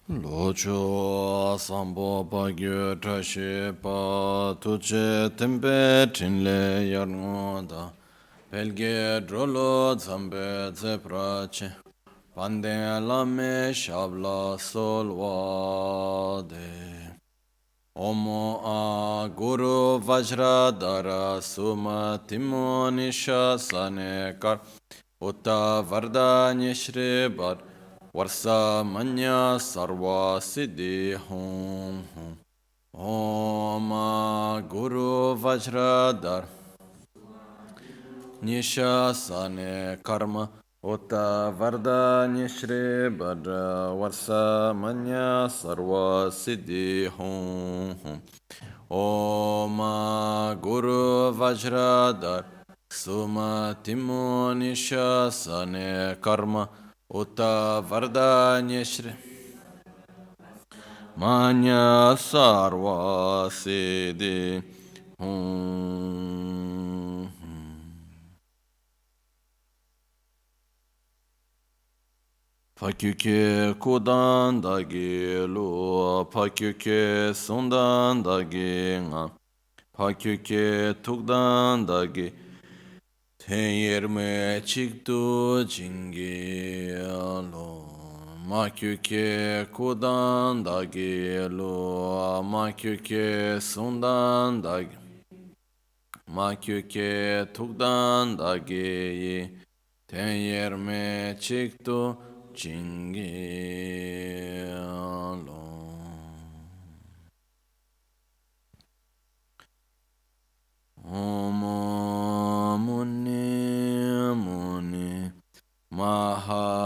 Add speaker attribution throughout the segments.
Speaker 1: Locho sambo bagyo trashi pa tuche tempe chinle yarngoda pelge drolo zambe zeprache pande lame shabla solvade Omo a guru vajradara suma timo nisha sanekar Uta vardanya shri bar Varsa manya sarva siddhi hum hum. Om Guru Vajradhar Nisha Sane Karma Uta Vardanya Shri Bhadra Varsa manya sarva siddhi hum hum. Om Guru Vajradhar Suma Timo Nisha Sane Karma Uta Vardanya Shri Manya Sarva Siddhi Hum. Pakyuke Kudan Dagi Lu Pakyuke Sundan Dagi Nga Pakyuke Tukdan Dagi Tenyerme Chiktu Jingi Lo Makyuke Kudan Dagi Lu Makyuke Sundan Dagi Makyuke Tukdan Dagi Tenyerme Chiktu Jingi Lo Om Muni Muni Mahamuni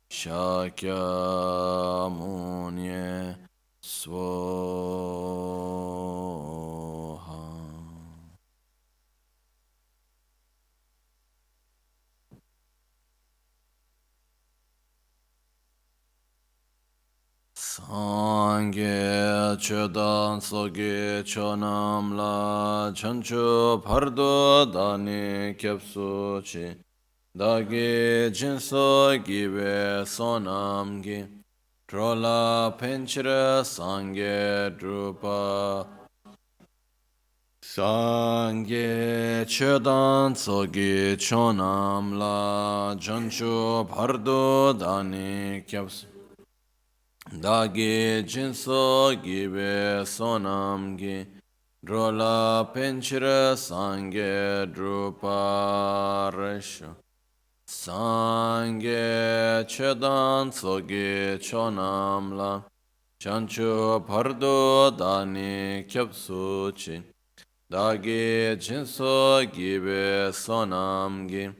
Speaker 1: Shakyamuni Swaha Sangye Chodan Soge Chonam La Chancho Pardo Dani Kyapsu Chi Dagi Jinso Gibe Sonamgi Trola Penchira Sangye Drupa Sangye Chodan Soge Chonam La Chancho Pardo Dani Kyapsu Dagi Jinso Gibe Sonamgi Drola Penchira Sangye Drupa Resho Sangye Chedan Sogi Chonamla Chancho Pardo Dani Kyapsuchi Dagi Jinso Gibe Sonamgi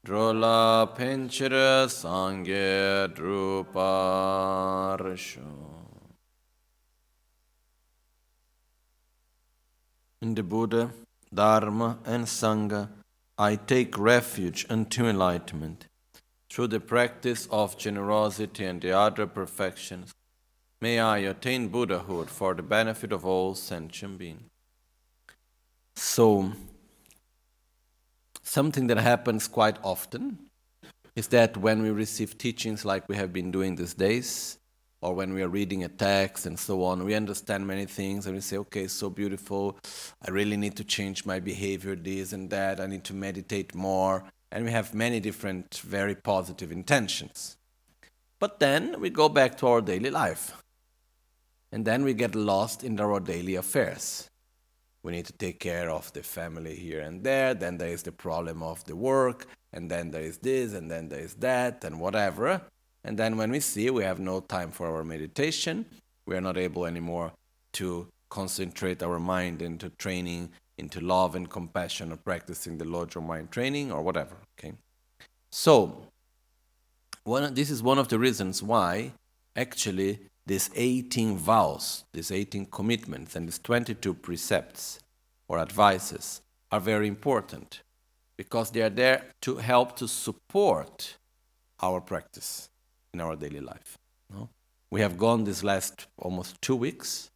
Speaker 1: Drola Penchira Sangye Drupa Resho. In the Buddha, Dharma, and Sangha, I take refuge unto enlightenment. Through the practice of generosity and the other perfections, may I attain Buddhahood for the benefit of all sentient beings. So, something that happens quite often is that when we receive teachings like we have been doing these days, or when we are reading a text and so on, we understand many things and we say, okay, so beautiful, I really need to change my behavior, this and that, I need to meditate more, and we have many different very positive intentions. But then we go back to our daily life, and then we get lost in our daily affairs. We need to take care of the family here and there, then there is the problem of the work, and then there is this, and then there is that, and whatever. And then when we see we have no time for our meditation, we are not able anymore to concentrate our mind into training, into love and compassion, or practicing the Lojong mind training, or whatever. Okay. So, this is one of the reasons why actually these 18 vows, these 18 commitments, and these 22 precepts or advices are very important because they are there to help to support our practice in our daily life. No? We have gone this last almost 2 weeks.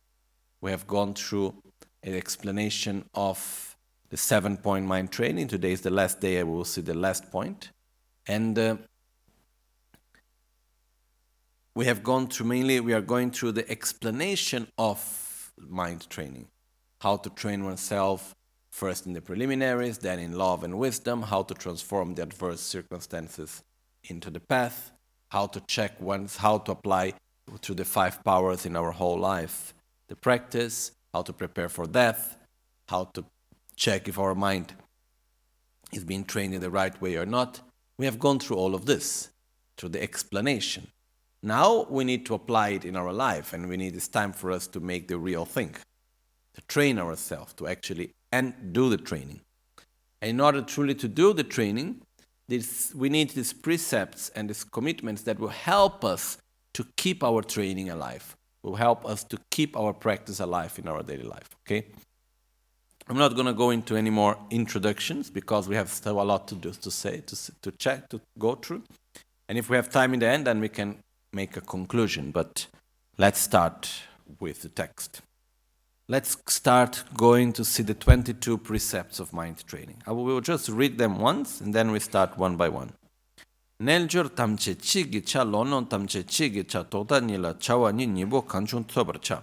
Speaker 1: We have gone through an explanation of the 7-point mind training. Today is the last day. We will see the last point. And we have gone through, mainly we are going through the explanation of mind training. How to train oneself, first in the preliminaries, then in love and wisdom, how to transform the adverse circumstances into the path, how to check once, how to apply through the 5 powers in our whole life, the practice, how to prepare for death, how to check if our mind is being trained in the right way or not. We have gone through all of this, through the explanation. Now we need to apply it in our life, and it's time for us to make the real thing, to train ourselves, to actually do the training. And in order truly to do the training, we need these precepts and these commitments that will help us to keep our training alive, will help us to keep our practice alive in our daily life, okay? I'm not going to go into any more introductions because we have still a lot to do, to say, to check, to go through. And if we have time in the end, then we can make a conclusion. But let's start with the text. Let's start going to see the 22 precepts of mind training. I will just read them once, and then we start one by one. Neljur tamche chigi cha lonon tamche chigi cha toda nila chawa ni nibo kanchun tobar cha.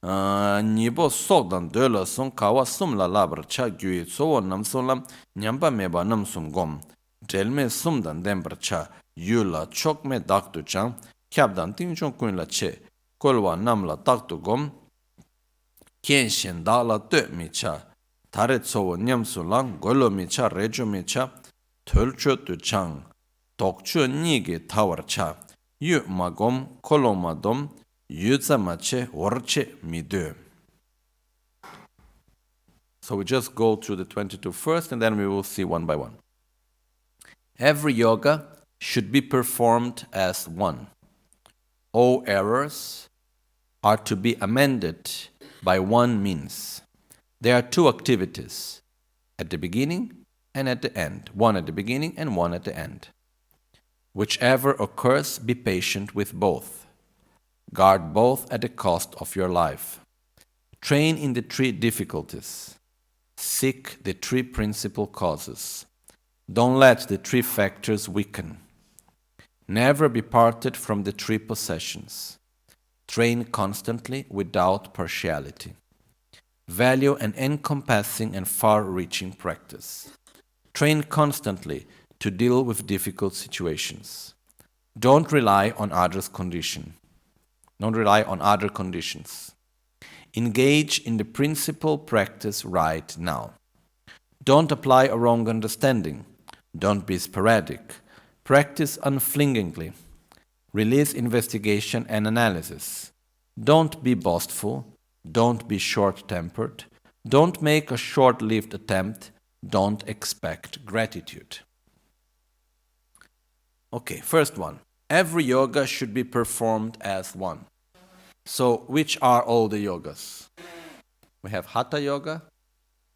Speaker 1: Nibo sogdan döla son kawa sumla labar cha gyui sowo namson lam nyamba meba namsum gom. Jelme sumdan dembar cha yula chokme daktu chang kyabdan tingchon kunla che kolwa namla daktu gom. Kenshin dala dö mi cha taret sowo nyamsu lang golo mi cha rejo mi cha tölcho tu chang dokchu nigi tawar cha yu magom kolo madom yuza mache orche midu. So we just go through the 22 first, and then we will see one by one. Every yoga should be performed as one. All errors are to be amended by one means. There are 2 activities, at the beginning and at the end. One at the beginning and one at the end. Whichever occurs, be patient with both. Guard both at the cost of your life. Train in the 3 difficulties. Seek the 3 principal causes. Don't let the 3 factors weaken. Never be parted from the 3 possessions. Train constantly without partiality. Value an encompassing and far-reaching practice. Train constantly to deal with difficult situations. Don't rely on others' condition. Don't rely on other conditions. Engage in the principal practice right now. Don't apply a wrong understanding. Don't be sporadic. Practice unflinchingly. Release investigation and analysis. Don't be boastful. Don't be short-tempered. Don't make a short-lived attempt. Don't expect gratitude. Okay, first one. Every yoga should be performed as one. So, which are all the yogas? We have Hatha Yoga,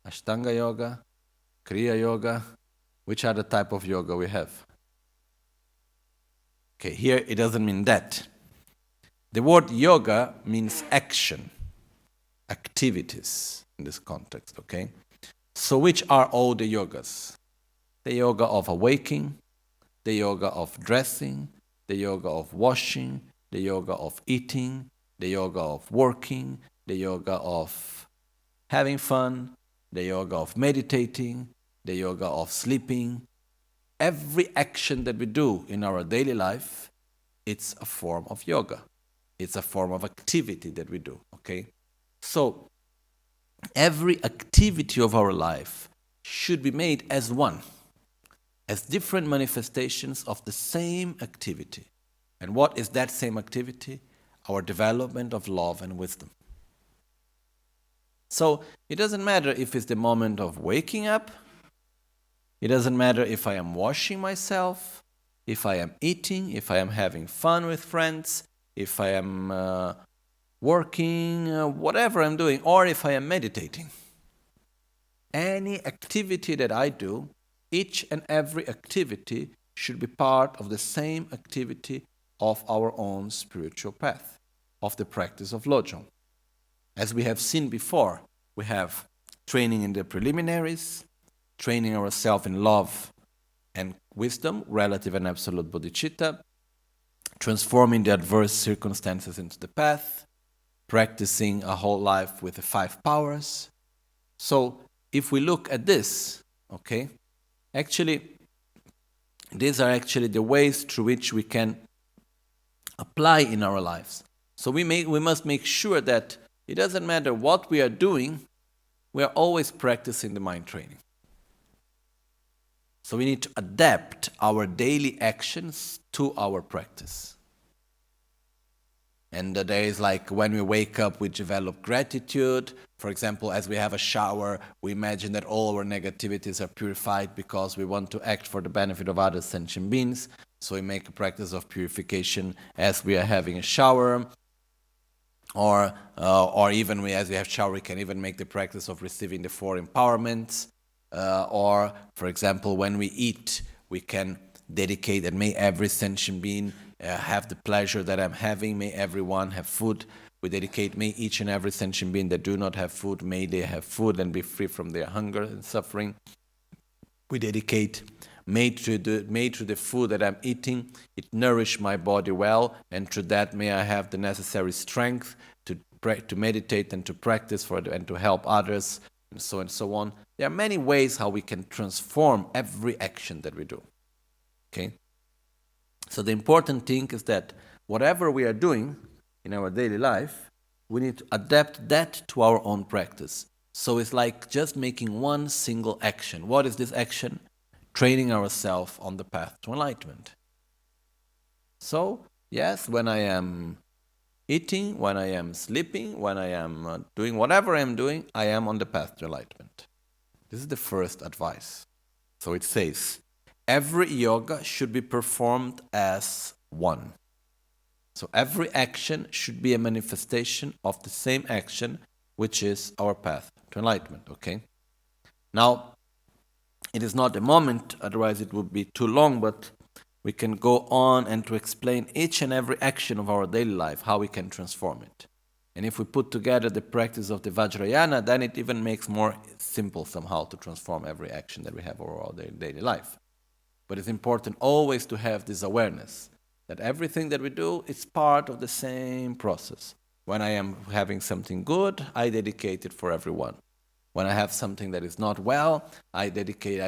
Speaker 1: Ashtanga Yoga, Kriya Yoga. Which are the type of yoga we have? Okay, here it doesn't mean that. The word yoga means action, activities in this context, okay? So which are all the yogas? The yoga of awaking, the yoga of dressing, the yoga of washing, the yoga of eating, the yoga of working, the yoga of having fun, the yoga of meditating, the yoga of sleeping. Every action that we do in our daily life, it's a form of yoga. It's a form of activity that we do, okay? So, every activity of our life should be made as one, as different manifestations of the same activity. And what is that same activity? Our development of love and wisdom. So, it doesn't matter if it's the moment of waking up. It doesn't matter if I am washing myself, if I am eating, if I am having fun with friends, if I am working, whatever I'm doing, or if I am meditating. Any activity that I do, each and every activity should be part of the same activity of our own spiritual path, of the practice of Lojong. As we have seen before, we have training in the preliminaries, training ourselves in love and wisdom, relative and absolute bodhicitta, transforming the adverse circumstances into the path, practicing a whole life with the 5 powers. So if we look at this, okay, actually, these are actually the ways through which we can apply in our lives. So we must make sure that it doesn't matter what we are doing, we are always practicing the mind training. So we need to adapt our daily actions to our practice. And there is like when we wake up, we develop gratitude. For example, as we have a shower, we imagine that all our negativities are purified because we want to act for the benefit of other sentient beings. So we make a practice of purification as we are having a shower. Or even as we have shower, we can even make the practice of receiving the 4 empowerments. Or, for example, when we eat, we can dedicate and may every sentient being have the pleasure that I'm having. May everyone have food. We dedicate, may each and every sentient being that do not have food, may they have food and be free from their hunger and suffering. We dedicate, may through the food that I'm eating, it nourish my body well, and through that may I have the necessary strength to meditate and to practice and to help others, and so on. There are many ways how we can transform every action that we do. Okay? So the important thing is that whatever we are doing in our daily life, we need to adapt that to our own practice. So it's like just making one single action. What is this action? Training ourselves on the path to enlightenment. So, yes, when I am eating, when I am sleeping, when I am doing whatever I am doing, I am on the path to enlightenment. This is the first advice. So it says, every yoga should be performed as one. So every action should be a manifestation of the same action, which is our path to enlightenment, okay? Now, it is not a moment, otherwise it would be too long, but we can go on and to explain each and every action of our daily life, how we can transform it. And if we put together the practice of the Vajrayana, then it even makes more simple somehow to transform every action that we have over our daily life. But it's important always to have this awareness that everything that we do is part of the same process. When I am having something good, I dedicate it for everyone. When I have something that is not well, I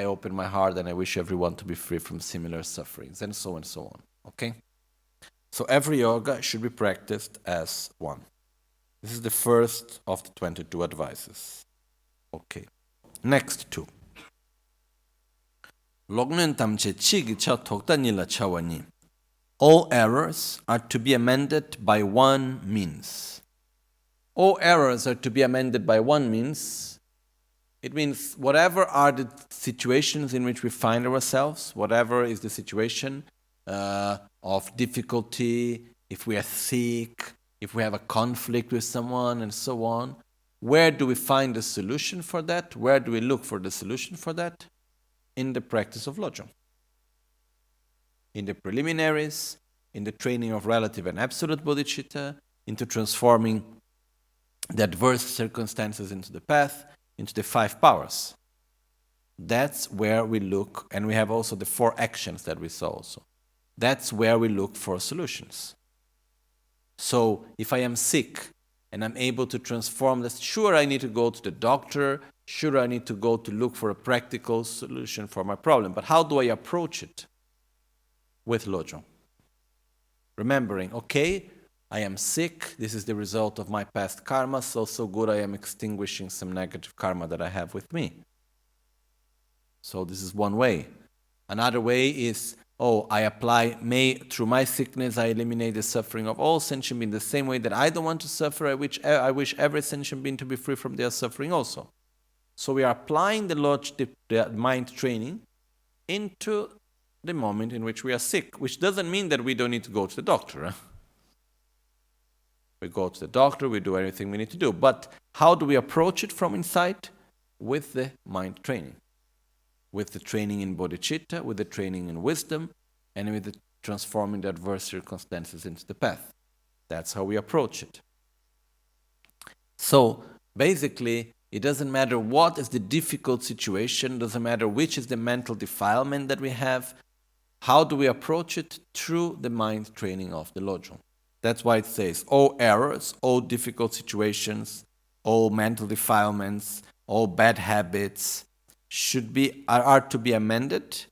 Speaker 1: open my heart and I wish everyone to be free from similar sufferings, and so on. Okay? So every yoga should be practiced as one. This is the first of the 22 advices. Okay. Next 2. All errors are to be amended by one means. All errors are to be amended by one means. It means whatever are the situations in which we find ourselves, whatever is the situation of difficulty, if we are sick, if we have a conflict with someone and so on, where do we find the solution for that? Where do we look for the solution for that? In the practice of Lojong. In the preliminaries, in the training of relative and absolute bodhicitta, into transforming the adverse circumstances into the path, into the 5 powers. That's where we look, and we have also the 4 actions that we saw also. That's where we look for solutions. So if I am sick and I'm able to transform this, sure I need to go to the doctor, sure I need to go to look for a practical solution for my problem, but how do I approach it? With Lojong. Remembering, okay, I am sick, this is the result of my past karma, so good I am extinguishing some negative karma that I have with me. So this is one way. Another way is, I apply, through my sickness, I eliminate the suffering of all sentient beings. The same way that I don't want to suffer, I wish every sentient being to be free from their suffering also. So we are applying the mind training into the moment in which we are sick, which doesn't mean that we don't need to go to the doctor. We go to the doctor, we do everything we need to do. But how do we approach it from inside? With the mind training. With the training in bodhicitta, with the training in wisdom, and with the transforming the adverse circumstances into the path. That's how we approach it. So, basically, it doesn't matter what is the difficult situation, doesn't matter which is the mental defilement that we have, How do we approach it? Through the mind training of the Lojong. That's why it says, all errors, all difficult situations, all mental defilements, all bad habits are to be amended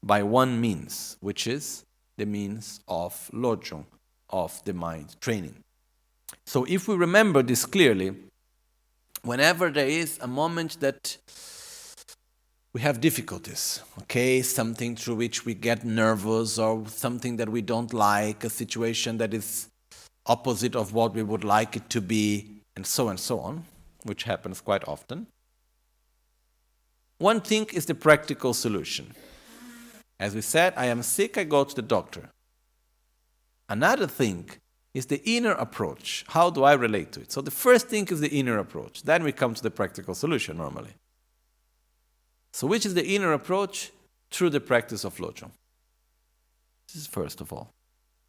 Speaker 1: by one means, which is the means of Lojong, of the mind training. So if we remember this clearly, whenever there is a moment that we have difficulties, okay, something through which we get nervous or something that we don't like, a situation that is opposite of what we would like it to be, and so on, which happens quite often. One thing is the practical solution. As we said, I am sick, I go to the doctor. Another thing is the inner approach. How do I relate to it? So the first thing is the inner approach. Then we come to the practical solution normally. So which is the inner approach? Through the practice of Lojong. This is first of all.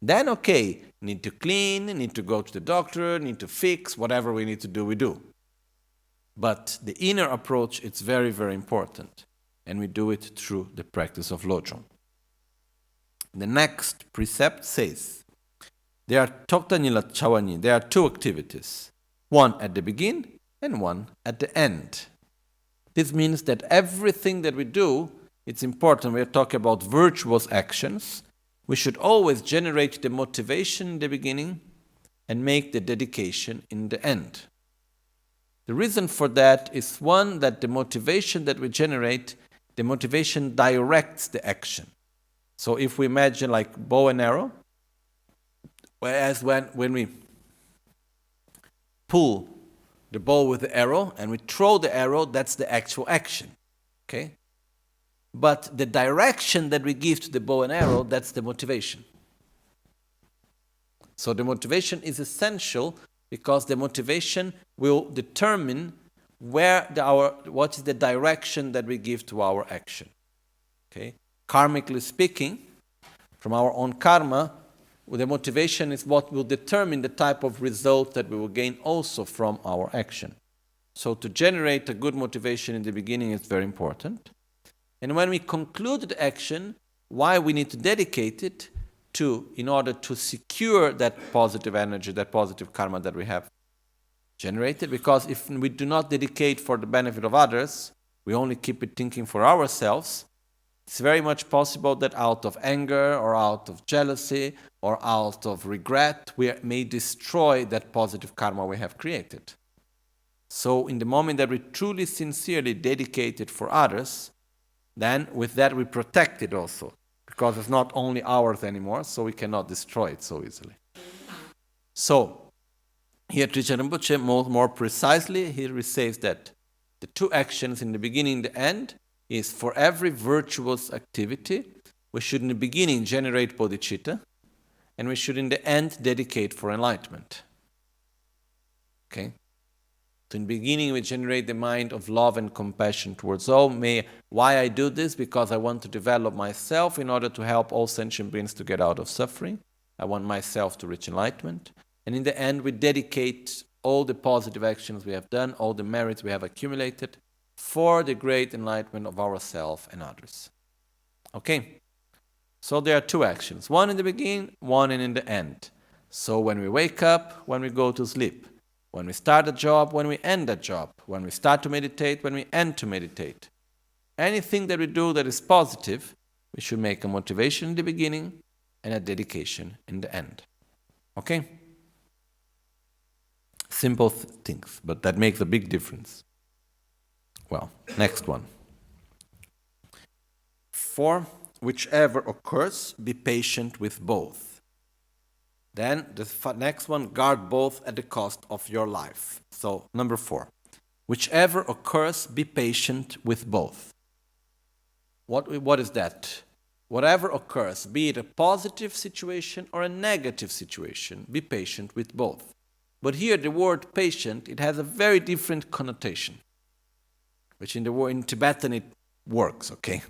Speaker 1: Then, okay, need to clean, need to go to the doctor, need to fix, whatever we need to do, we do. But the inner approach, it's very, very important. And we do it through the practice of Lojong. The next precept says, there are two activities, one at the beginning and one at the end. This means that everything that we do, it's important. We are talking about virtuous actions. We should always generate the motivation in the beginning and make the dedication in the end. The reason for that is one, that the motivation that we generate, the motivation directs the action. So if we imagine like bow and arrow, whereas when we pull the bow with the arrow and we throw the arrow, that's the actual action. Okay? But the direction that we give to the bow and arrow, that's the motivation. So the motivation is essential because the motivation will determine what is the direction that we give to our action. Okay? Karmically speaking, from our own karma, the motivation is what will determine the type of result that we will gain also from our action. So to generate a good motivation in the beginning is very important. And when we conclude the action, why we need to dedicate it to, in order to secure that positive energy, that positive karma that we have generated. Because if we do not dedicate for the benefit of others, we only keep it thinking for ourselves, it's very much possible that out of anger or out of jealousy or out of regret, we may destroy that positive karma we have created. So in the moment that we truly, sincerely dedicate it for others, then with that we protect it also, because it's not only ours anymore, so we cannot destroy it so easily. So, here Trichan Rinpoche more precisely, here he says that the two actions in the beginning and the end is for every virtuous activity, we should in the beginning generate bodhicitta, and we should in the end dedicate for enlightenment. Okay? So in the beginning we generate the mind of love and compassion towards all. Why I do this? Because I want to develop myself in order to help all sentient beings to get out of suffering. I want myself to reach enlightenment. And in the end we dedicate all the positive actions we have done, all the merits we have accumulated, for the great enlightenment of ourselves and others. Okay? So there are two actions. One in the beginning, one in the end. So when we wake up, when we go to sleep. When we start a job, when we end a job. When we start to meditate, when we end to meditate. Anything that we do that is positive, we should make a motivation in the beginning and a dedication in the end. Okay? Simple things, but that makes a big difference. Well, next one. 4, whichever occurs, be patient with both. Then the next one, guard both at the cost of your life. So, number 4. Whichever occurs, be patient with both. What is that? Whatever occurs, be it a positive situation or a negative situation, be patient with both. But here the word patient, it has a very different connotation. Which in Tibetan it works, okay?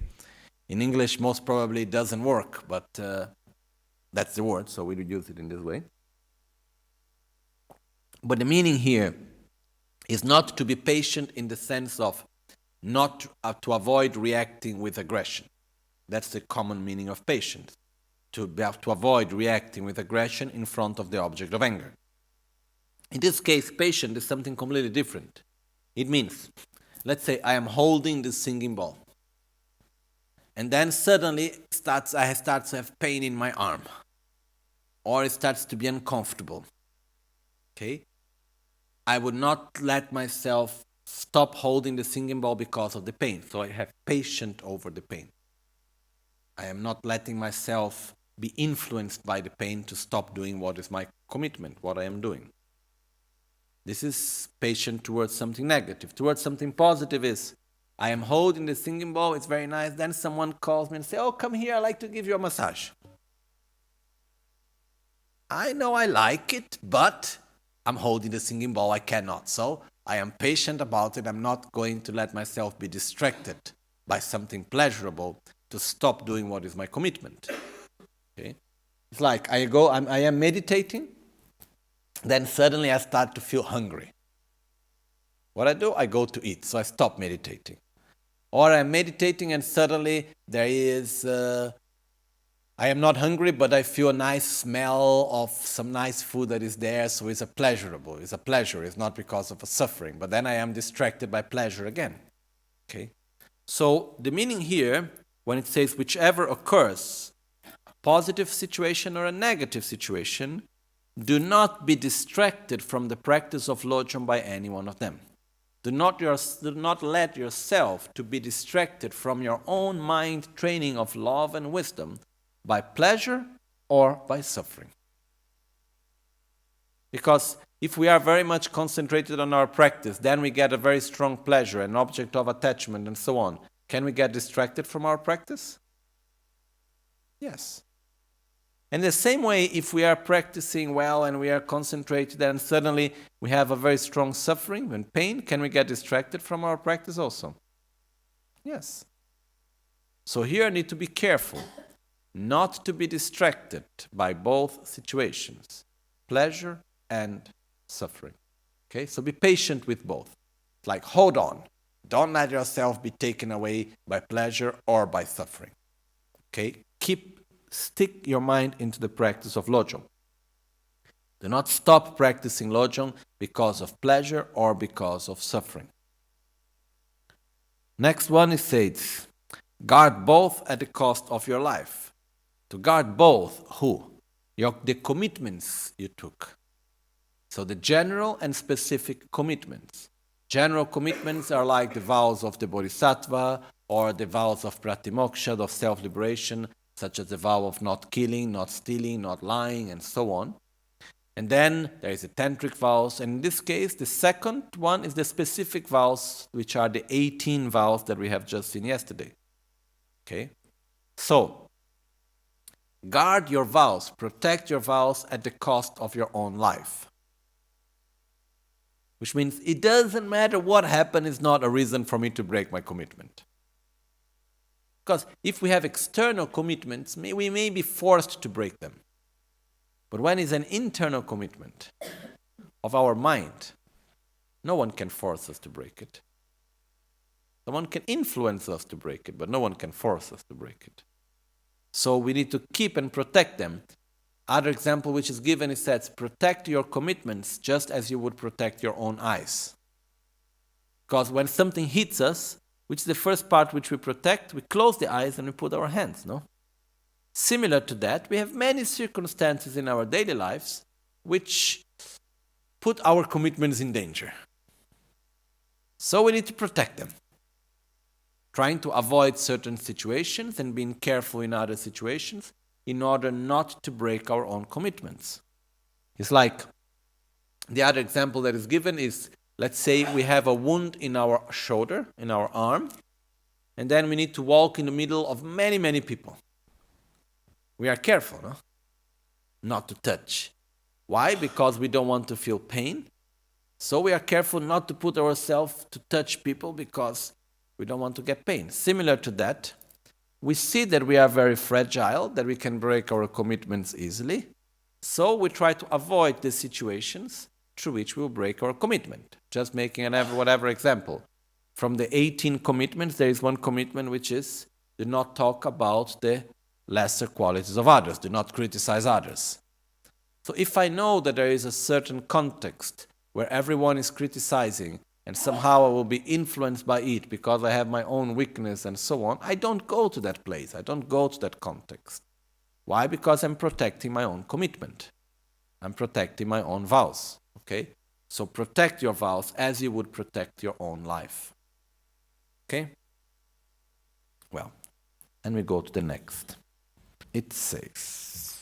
Speaker 1: In English most probably it doesn't work, but that's the word, so we would use it in this way. But the meaning here is not to be patient in the sense of not to avoid reacting with aggression. That's the common meaning of patience, to avoid reacting with aggression in front of the object of anger. In this case, patience is something completely different. It means, let's say I am holding the singing bowl, and then suddenly I start to have pain in my arm, or it starts to be uncomfortable. Okay? I would not let myself stop holding the singing bowl because of the pain. So I have patience over the pain. I am not letting myself be influenced by the pain to stop doing what is my commitment, what I am doing. This is patient towards something negative. Towards something positive is, I am holding the singing bowl, it's very nice. Then someone calls me and says, oh, come here, I'd like to give you a massage. I know I like it, but I'm holding the singing bowl, I cannot. So I am patient about it. I'm not going to let myself be distracted by something pleasurable to stop doing what is my commitment. Okay? It's like I am meditating, then suddenly I start to feel hungry. What I do? I go to eat, so I stop meditating. Or I'm meditating and suddenly there is, I am not hungry, but I feel a nice smell of some nice food that is there, so it's a pleasure, it's not because of a suffering, but then I am distracted by pleasure again. Okay? So the meaning here, when it says whichever occurs, a positive situation or a negative situation, do not be distracted from the practice of Lojong by any one of them. Do not let yourself to be distracted from your own mind training of love and wisdom by pleasure or by suffering. Because if we are very much concentrated on our practice, then we get a very strong pleasure, an object of attachment and so on. Can we get distracted from our practice? Yes. And the same way, if we are practicing well and we are concentrated and suddenly we have a very strong suffering and pain, can we get distracted from our practice also? Yes. So here I need to be careful not to be distracted by both situations, pleasure and suffering. Okay, so be patient with both. Like, hold on. Don't let yourself be taken away by pleasure or by suffering. Okay, stick your mind into the practice of Lojong. Do not stop practicing Lojong because of pleasure or because of suffering. Next one is says, guard both at the cost of your life. To guard both, who? The commitments you took. So the general and specific commitments. General commitments are like the vows of the Bodhisattva or the vows of Pratimoksha, of self-liberation, such as the vow of not killing, not stealing, not lying, and so on. And then there is the tantric vows, and in this case, the second one is the specific vows, which are the 18 vows that we have just seen yesterday. Okay? So, guard your vows, protect your vows at the cost of your own life. Which means it doesn't matter what happened, is not a reason for me to break my commitment. Because if we have external commitments, we may be forced to break them. But when it's an internal commitment of our mind, no one can force us to break it. Someone can influence us to break it, but no one can force us to break it. So we need to keep and protect them. Other example which is given is that protect your commitments just as you would protect your own eyes. Because when something hits us, which is the first part which we protect, we close the eyes and we put our hands, no? Similar to that, we have many circumstances in our daily lives which put our commitments in danger. So we need to protect them. Trying to avoid certain situations and being careful in other situations in order not to break our own commitments. It's like the other example that is given is, let's say we have a wound in our shoulder, in our arm, and then we need to walk in the middle of many, many people. We are careful, no? Not to touch. Why? Because we don't want to feel pain. So we are careful not to put ourselves to touch people because we don't want to get pain. Similar to that, we see that we are very fragile, that we can break our commitments easily. So we try to avoid the situations through which we will break our commitment. Just making whatever example. From the 18 commitments, there is one commitment which is Do not talk about the lesser qualities of others. Do not criticize others. So if I know that there is a certain context where everyone is criticizing and somehow I will be influenced by it because I have my own weakness and so on, I don't go to that place. I don't go to that context. Why? Because I'm protecting my own commitment. I'm protecting my own vows. Okay? So protect your vows as you would protect your own life. Okay? Well, and we go to the next. It says,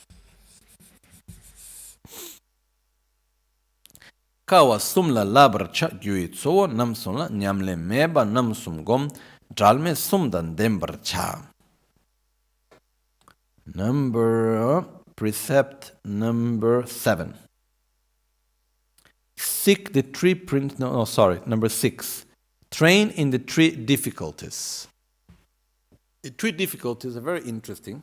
Speaker 1: Kawa sumla labra cha gyui tso namsumla nyamle meba namsum gom jalme sumdan dembra cha. Precept number 7. Seek the three number 6. Train in the 3 difficulties. The 3 difficulties are very interesting.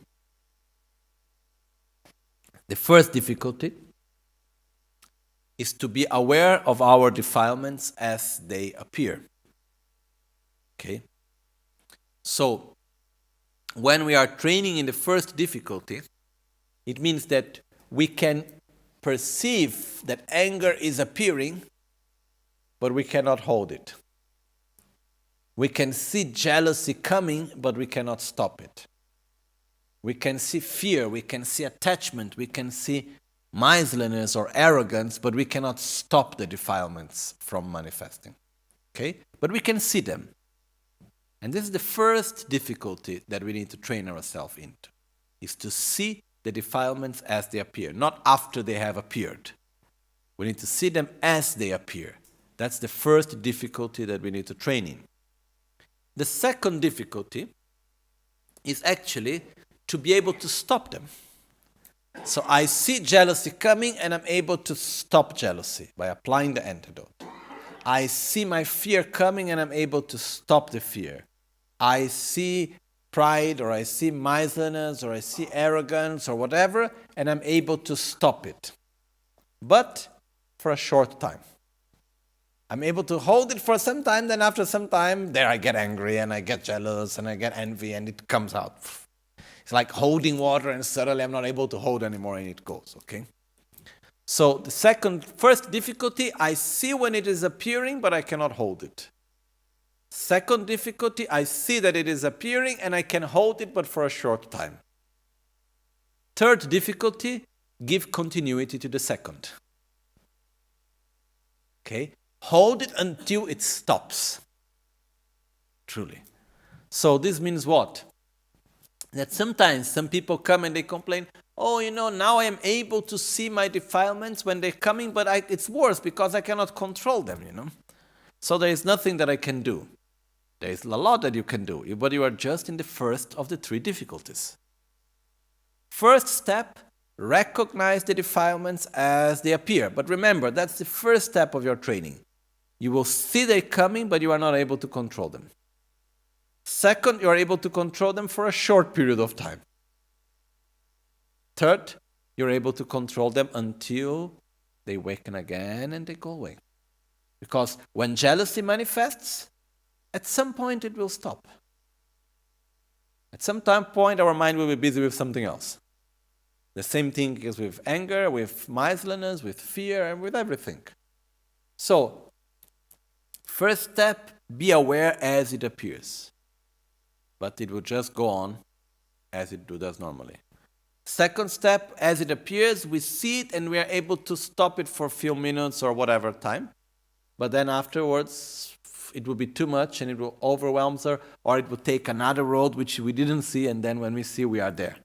Speaker 1: The first difficulty is to be aware of our defilements as they appear. Okay? So, when we are training in the first difficulty, it means that we can perceive that anger is appearing, but we cannot hold it. We can see jealousy coming, but we cannot stop it. We can see fear, we can see attachment, we can see miserliness or arrogance, but we cannot stop the defilements from manifesting. Okay? But we can see them. And this is the first difficulty that we need to train ourselves into, is to see the defilements as they appear, not after they have appeared. We need to see them as they appear. That's the first difficulty that we need to train in. The second difficulty is actually to be able to stop them. So I see jealousy coming and I'm able to stop jealousy by applying the antidote. I see my fear coming and I'm able to stop the fear. I see pride or I see miserliness or I see arrogance or whatever and I'm able to stop it. But for a short time. I'm able to hold it for some time, then after some time, there I get angry and I get jealous and I get envy and it comes out. It's like holding water and suddenly I'm not able to hold anymore and it goes, okay? So the first difficulty, I see when it is appearing, but I cannot hold it. Second difficulty, I see that it is appearing and I can hold it, but for a short time. Third difficulty, give continuity to the second. Okay? Hold it until it stops. Truly. So this means what? That sometimes some people come and they complain, oh, now I am able to see my defilements when they're coming, but it's worse because I cannot control them, So there is nothing that I can do. There is a lot that you can do, but you are just in the first of the 3 difficulties. First step, recognize the defilements as they appear. But remember, that's the first step of your training. You will see they coming, but you are not able to control them. Second, you are able to control them for a short period of time. Third, you're able to control them until they awaken again and they go away. Because when jealousy manifests, at some point it will stop. At some point our mind will be busy with something else. The same thing is with anger, with miserliness, with fear, and with everything. So, first step, be aware as it appears. But it will just go on as it does normally. Second step, as it appears, we see it and we are able to stop it for a few minutes or whatever time. But then afterwards, it will be too much and it will overwhelm us, or it will take another road which we didn't see, and then when we see, we are there,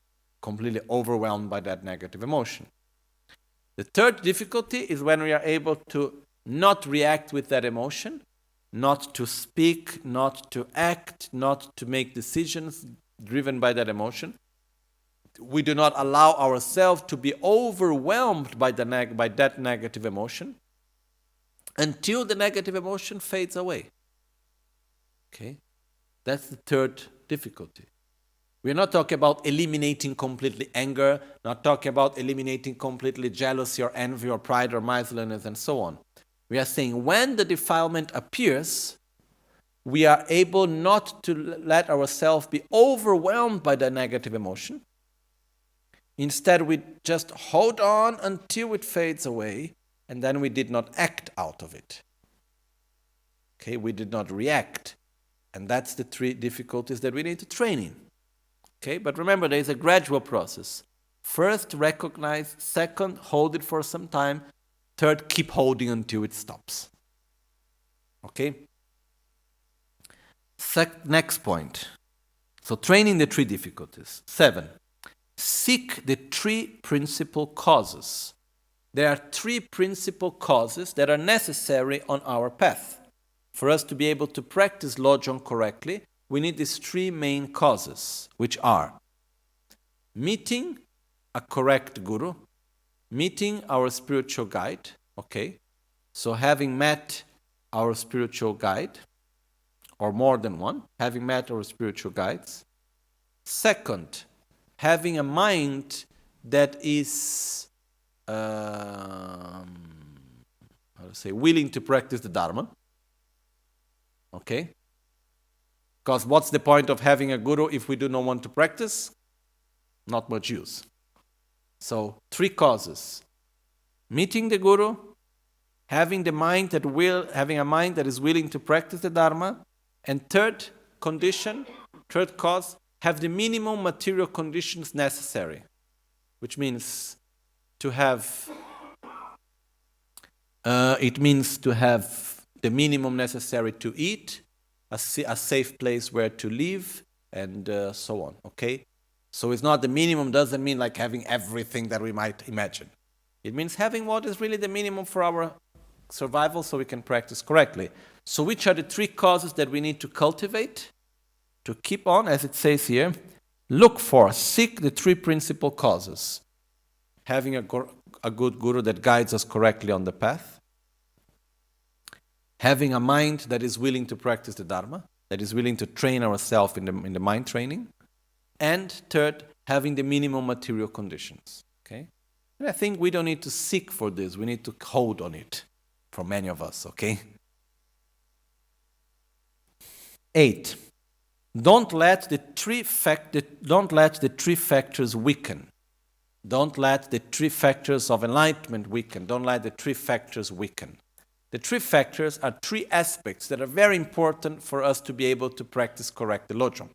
Speaker 1: completely overwhelmed by that negative emotion. The third difficulty is when we are able to not react with that emotion, not to speak, not to act, not to make decisions driven by that emotion. We do not allow ourselves to be overwhelmed by that negative emotion until the negative emotion fades away. Okay? That's the third difficulty. We're not talking about eliminating completely anger, not talking about eliminating completely jealousy or envy or pride or miserliness and so on. We are saying when the defilement appears, we are able not to let ourselves be overwhelmed by the negative emotion. Instead, we just hold on until it fades away, and then we did not act out of it. Okay, we did not react. And that's the 3 difficulties that we need to train in. Okay, but remember, there is a gradual process. First, recognize. Second, hold it for some time. Third, keep holding until it stops. Okay? Next point. So, training the 3 difficulties. 7. Seek the 3 principal causes. There are 3 principal causes that are necessary on our path. For us to be able to practice Lojong correctly, we need these 3 main causes, which are meeting a correct guru, meeting our spiritual guide, okay? So having met our spiritual guide, or more than one, having met our spiritual guides. Second, having a mind that is willing to practice the Dharma. Okay? Because what's the point of having a guru if we do not want to practice? Not much use. So, 3 causes. Meeting the guru, having a mind that is willing to practice the Dharma, and third cause, have the minimum material conditions necessary, which means to have the minimum necessary to eat, a safe place where to live, and so on. Okay, so it's not the minimum. Doesn't mean like having everything that we might imagine. It means having what is really the minimum for our survival, so we can practice correctly. So, which are the 3 causes that we need to cultivate to keep on, as it says here? Seek the 3 principal causes. Having a good guru that guides us correctly on the path. Having a mind that is willing to practice the Dharma, that is willing to train ourselves in the mind training. And third, having the minimum material conditions. Okay? And I think we don't need to seek for this. We need to hold on it, for many of us. Okay? 8. Don't let the 3 factors weaken. Don't let the 3 factors of enlightenment weaken. Don't let the 3 factors weaken. The 3 factors are 3 aspects that are very important for us to be able to practice correct the Lojong,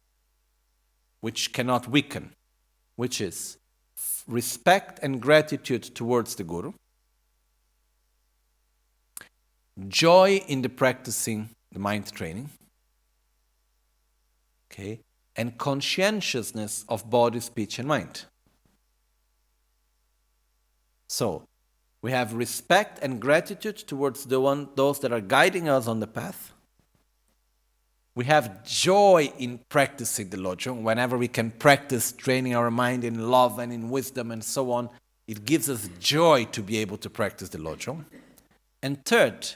Speaker 1: which cannot weaken, which is respect and gratitude towards the Guru, joy in the practicing the mind training, okay, and conscientiousness of body, speech, and mind. So, we have respect and gratitude towards those that are guiding us on the path. We have joy in practicing the Lojong. Whenever we can practice training our mind in love and in wisdom and so on, it gives us joy to be able to practice the Lojong. And third,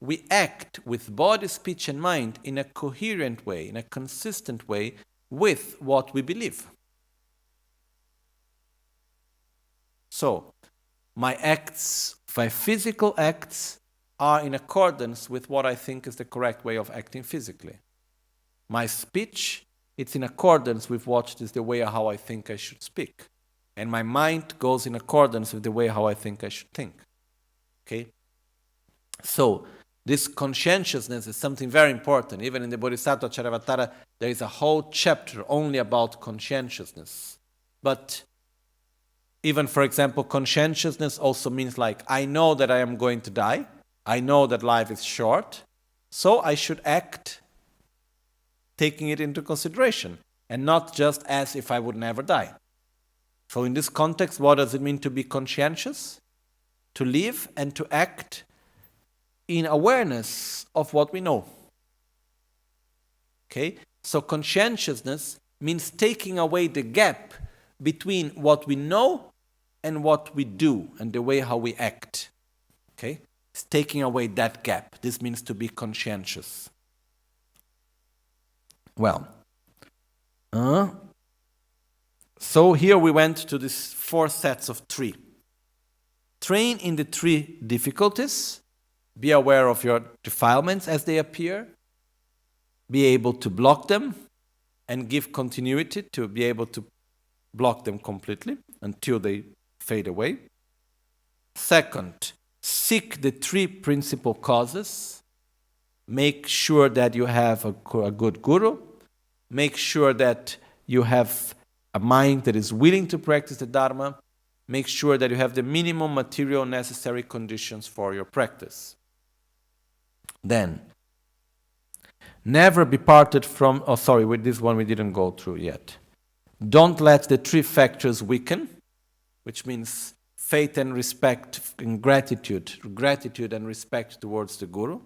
Speaker 1: we act with body, speech, and mind in a coherent way, in a consistent way with what we believe. So, my physical acts are in accordance with what I think is the correct way of acting physically. My speech, it's in accordance with what is the way how I think I should speak. And my mind goes in accordance with the way how I think I should think. Okay? So, this conscientiousness is something very important. Even in the Bodhisattva Charyavatara, there is a whole chapter only about conscientiousness. But even, for example, conscientiousness also means like, I know that I am going to die. I know that life is short. So I should act taking it into consideration and not just as if I would never die. So in this context, what does it mean to be conscientious? To live and to act in awareness of what we know. Okay? So conscientiousness means taking away the gap between what we know and what we do and the way how we act. Okay? It's taking away that gap. This means to be conscientious. Well, so here we went to these 4 sets of 3. Train in the 3 difficulties. Be aware of your defilements as they appear. be able to block them and give continuity, to be able to block them completely until they fade away. Second, seek the three principal causes. Make sure that you have a good guru. Make sure that you have a mind that is willing to practice the Dharma. Make sure that you have the minimum material necessary conditions for your practice. Then, never be parted from... with this one we didn't go through yet. Don't let the three factors weaken, which means faith and respect and gratitude and respect towards the Guru,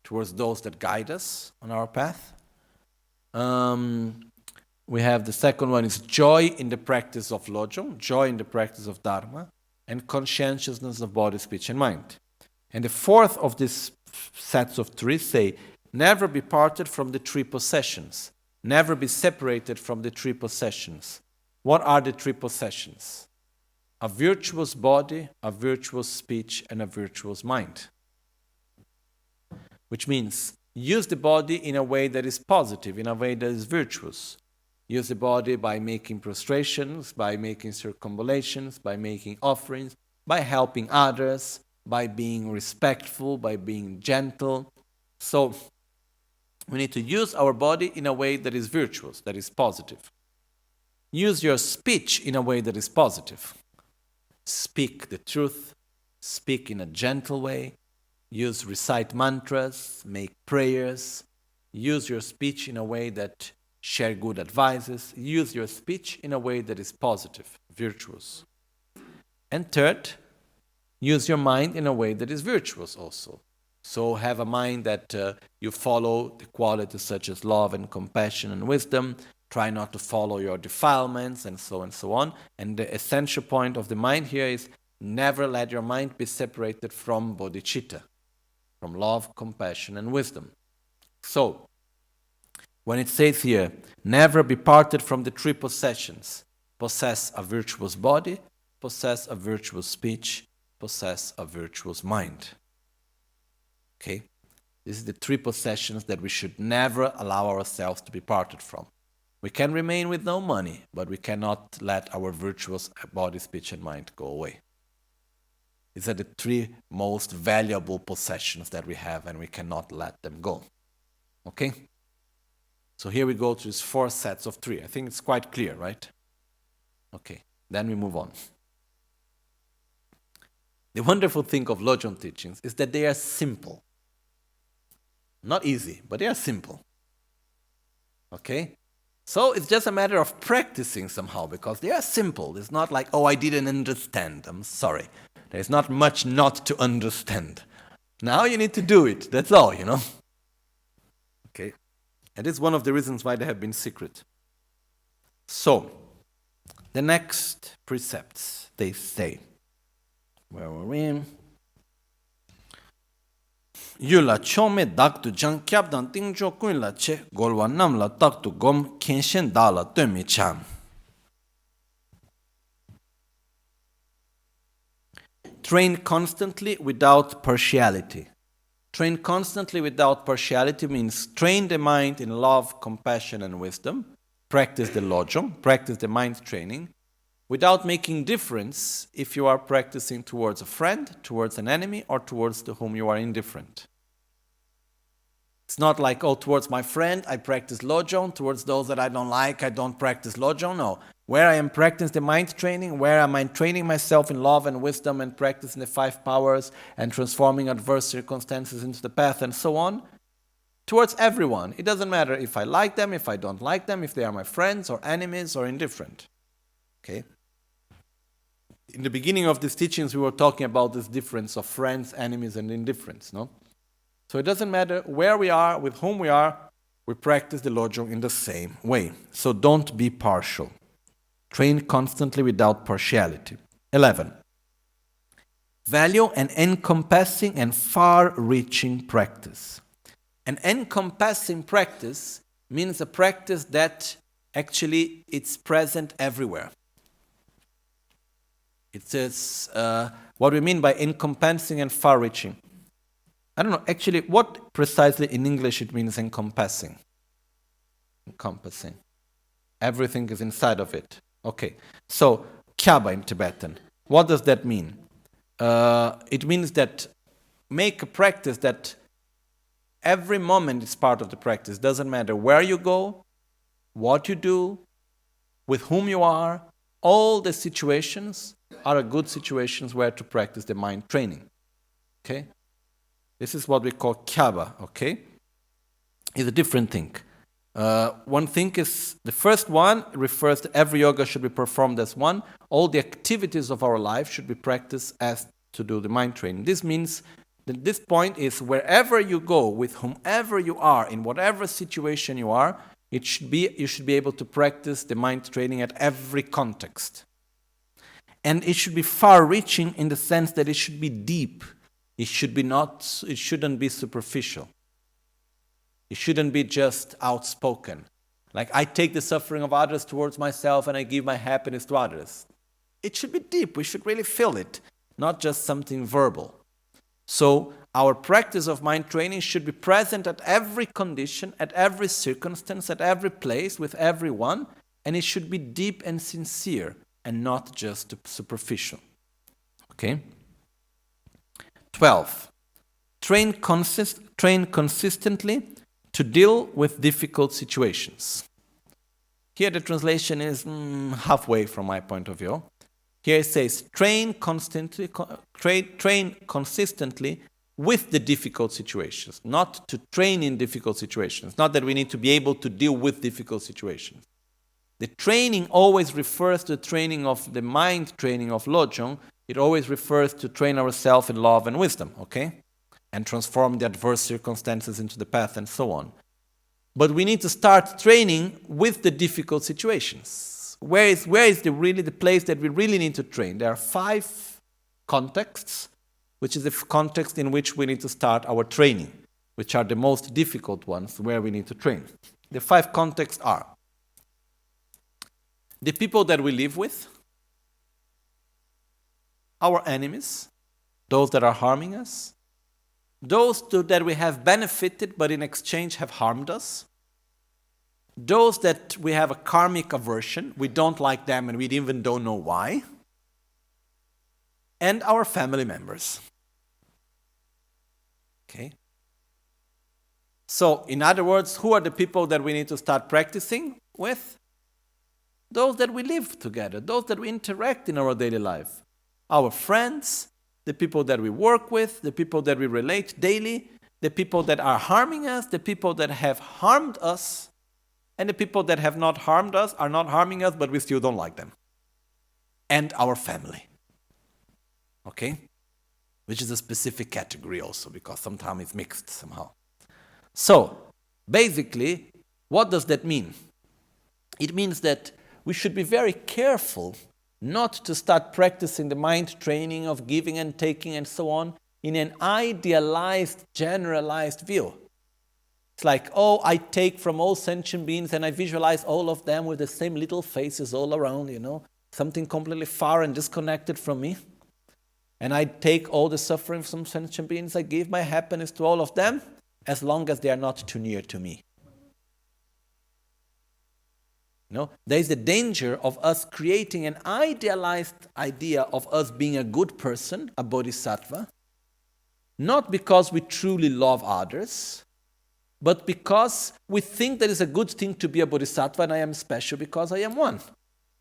Speaker 1: towards those that guide us on our path. We have the second one is joy in the practice of Lojong, joy in the practice of Dharma, and conscientiousness of body, speech, and mind. And the fourth of these sets of three say, never be parted from the three possessions. Never be separated from the three possessions. What are the three possessions? A virtuous body, a virtuous speech, and a virtuous mind. Which means use the body in a way that is positive, in a way that is virtuous. Use the body by making prostrations, by making circumambulations, by making offerings, by helping others, by being respectful, by being gentle. So we need to use our body in a way that is virtuous, that is positive. Use your speech in a way that is positive. Speak the truth, speak in a gentle way, recite mantras, make prayers, use your speech in a way that share good advices, use your speech in a way that is positive, virtuous. And third, use your mind in a way that is virtuous also. So have a mind that you follow the qualities such as love and compassion and wisdom. Try not to follow your defilements and so on. And the essential point of the mind here is never let your mind be separated from bodhicitta, from love, compassion, and wisdom. So, when it says here, never be parted from the three possessions, possess a virtuous body, possess a virtuous speech, possess a virtuous mind. Okay? This is the three possessions that we should never allow ourselves to be parted from. We can remain with no money, but we cannot let our virtuous body, speech, and mind go away. These are the three most valuable possessions that we have, and we cannot let them go. Okay? So here we go to these four sets of three. I think it's quite clear, right? Okay, then we move on. The wonderful thing of Lojong teachings is that they are simple. Not easy, but they are simple. Okay? So it's just a matter of practicing somehow, because they are simple. It's not like, I didn't understand. I'm sorry. There's not much not to understand. Now you need to do it. That's all, Okay? And it's one of the reasons why they have been secret. So, the next precepts, they say, where were we? Yula chome dak tu jang kyab dan ting jo kuin la che golwa nam la tak tu gom kenshen da la temi cham. Train constantly without partiality. Train constantly without partiality means train the mind in love, compassion, and wisdom. Practice the Lojong, practice the mind training, without making difference if you are practicing towards a friend, towards an enemy, or towards to whom you are indifferent. It's not like, towards my friend, I practice Lojong, towards those that I don't like, I don't practice Lojong. No. Where I am practicing the mind training, where am I training myself in love and wisdom and practicing the 5 powers and transforming adverse circumstances into the path and so on, towards everyone. It doesn't matter if I like them, if I don't like them, if they are my friends or enemies or indifferent. Okay? In the beginning of these teachings, we were talking about this difference of friends, enemies, and indifference, no? So it doesn't matter where we are, with whom we are, we practice the Lojong in the same way. So don't be partial. Train constantly without partiality. 11. Value an encompassing and far-reaching practice. An encompassing practice means a practice that actually it's present everywhere. It says what we mean by encompassing and far-reaching. I don't know, actually, what precisely in English it means encompassing? Encompassing. Everything is inside of it. Okay. So, Kyaba in Tibetan. What does that mean? It means that make a practice that every moment is part of the practice. Doesn't matter where you go, what you do, with whom you are. All the situations are good situations where to practice the mind training. Okay? This is what we call Kyaba, okay? It's a different thing. One thing is, the first one refers to every yoga should be performed as one. All the activities of our life should be practiced as to do the mind training. This means that this point is wherever you go, with whomever you are, in whatever situation you are, you should be able to practice the mind training at every context. And it should be far-reaching in the sense that it should be deep. It shouldn't be superficial. It shouldn't be just outspoken. Like, I take the suffering of others towards myself and I give my happiness to others. It should be deep. We should really feel it, not just something verbal. So our practice of mind training should be present at every condition, at every circumstance, at every place, with everyone, and it should be deep and sincere and not just superficial. Okay? 12. Train consistently to deal with difficult situations. Here the translation is halfway from my point of view. Here it says, train consistently with the difficult situations, not to train in difficult situations. Not that we need to be able to deal with difficult situations. The training always refers to the training of the mind training of Lojong. It always refers to train ourselves in love and wisdom, okay? And transform the adverse circumstances into the path and so on. But we need to start training with the difficult situations. Where is the place that we really need to train? There are 5 contexts, which is the context in which we need to start our training, which are the most difficult ones where we need to train. The 5 contexts are the people that we live with, our enemies, those that are harming us, those that we have benefited but in exchange have harmed us, those that we have a karmic aversion, we don't like them and we even don't know why, and our family members. Okay? So, in other words, who are the people that we need to start practicing with? Those that we live together, those that we interact in our daily life. Our friends, the people that we work with, the people that we relate daily, the people that are harming us, the people that have harmed us, and the people that have not harmed us are not harming us, but we still don't like them. And our family. Okay? Which is a specific category also, because sometimes it's mixed somehow. So, basically, what does that mean? It means that we should be very careful not to start practicing the mind training of giving and taking and so on in an idealized, generalized view. It's like, oh, I take from all sentient beings and I visualize all of them with the same little faces all around, something completely far and disconnected from me. And I take all the suffering from sentient beings, I give my happiness to all of them, as long as they are not too near to me. There is the danger of us creating an idealized idea of us being a good person, a bodhisattva, not because we truly love others, but because we think that it's a good thing to be a bodhisattva and I am special because I am one.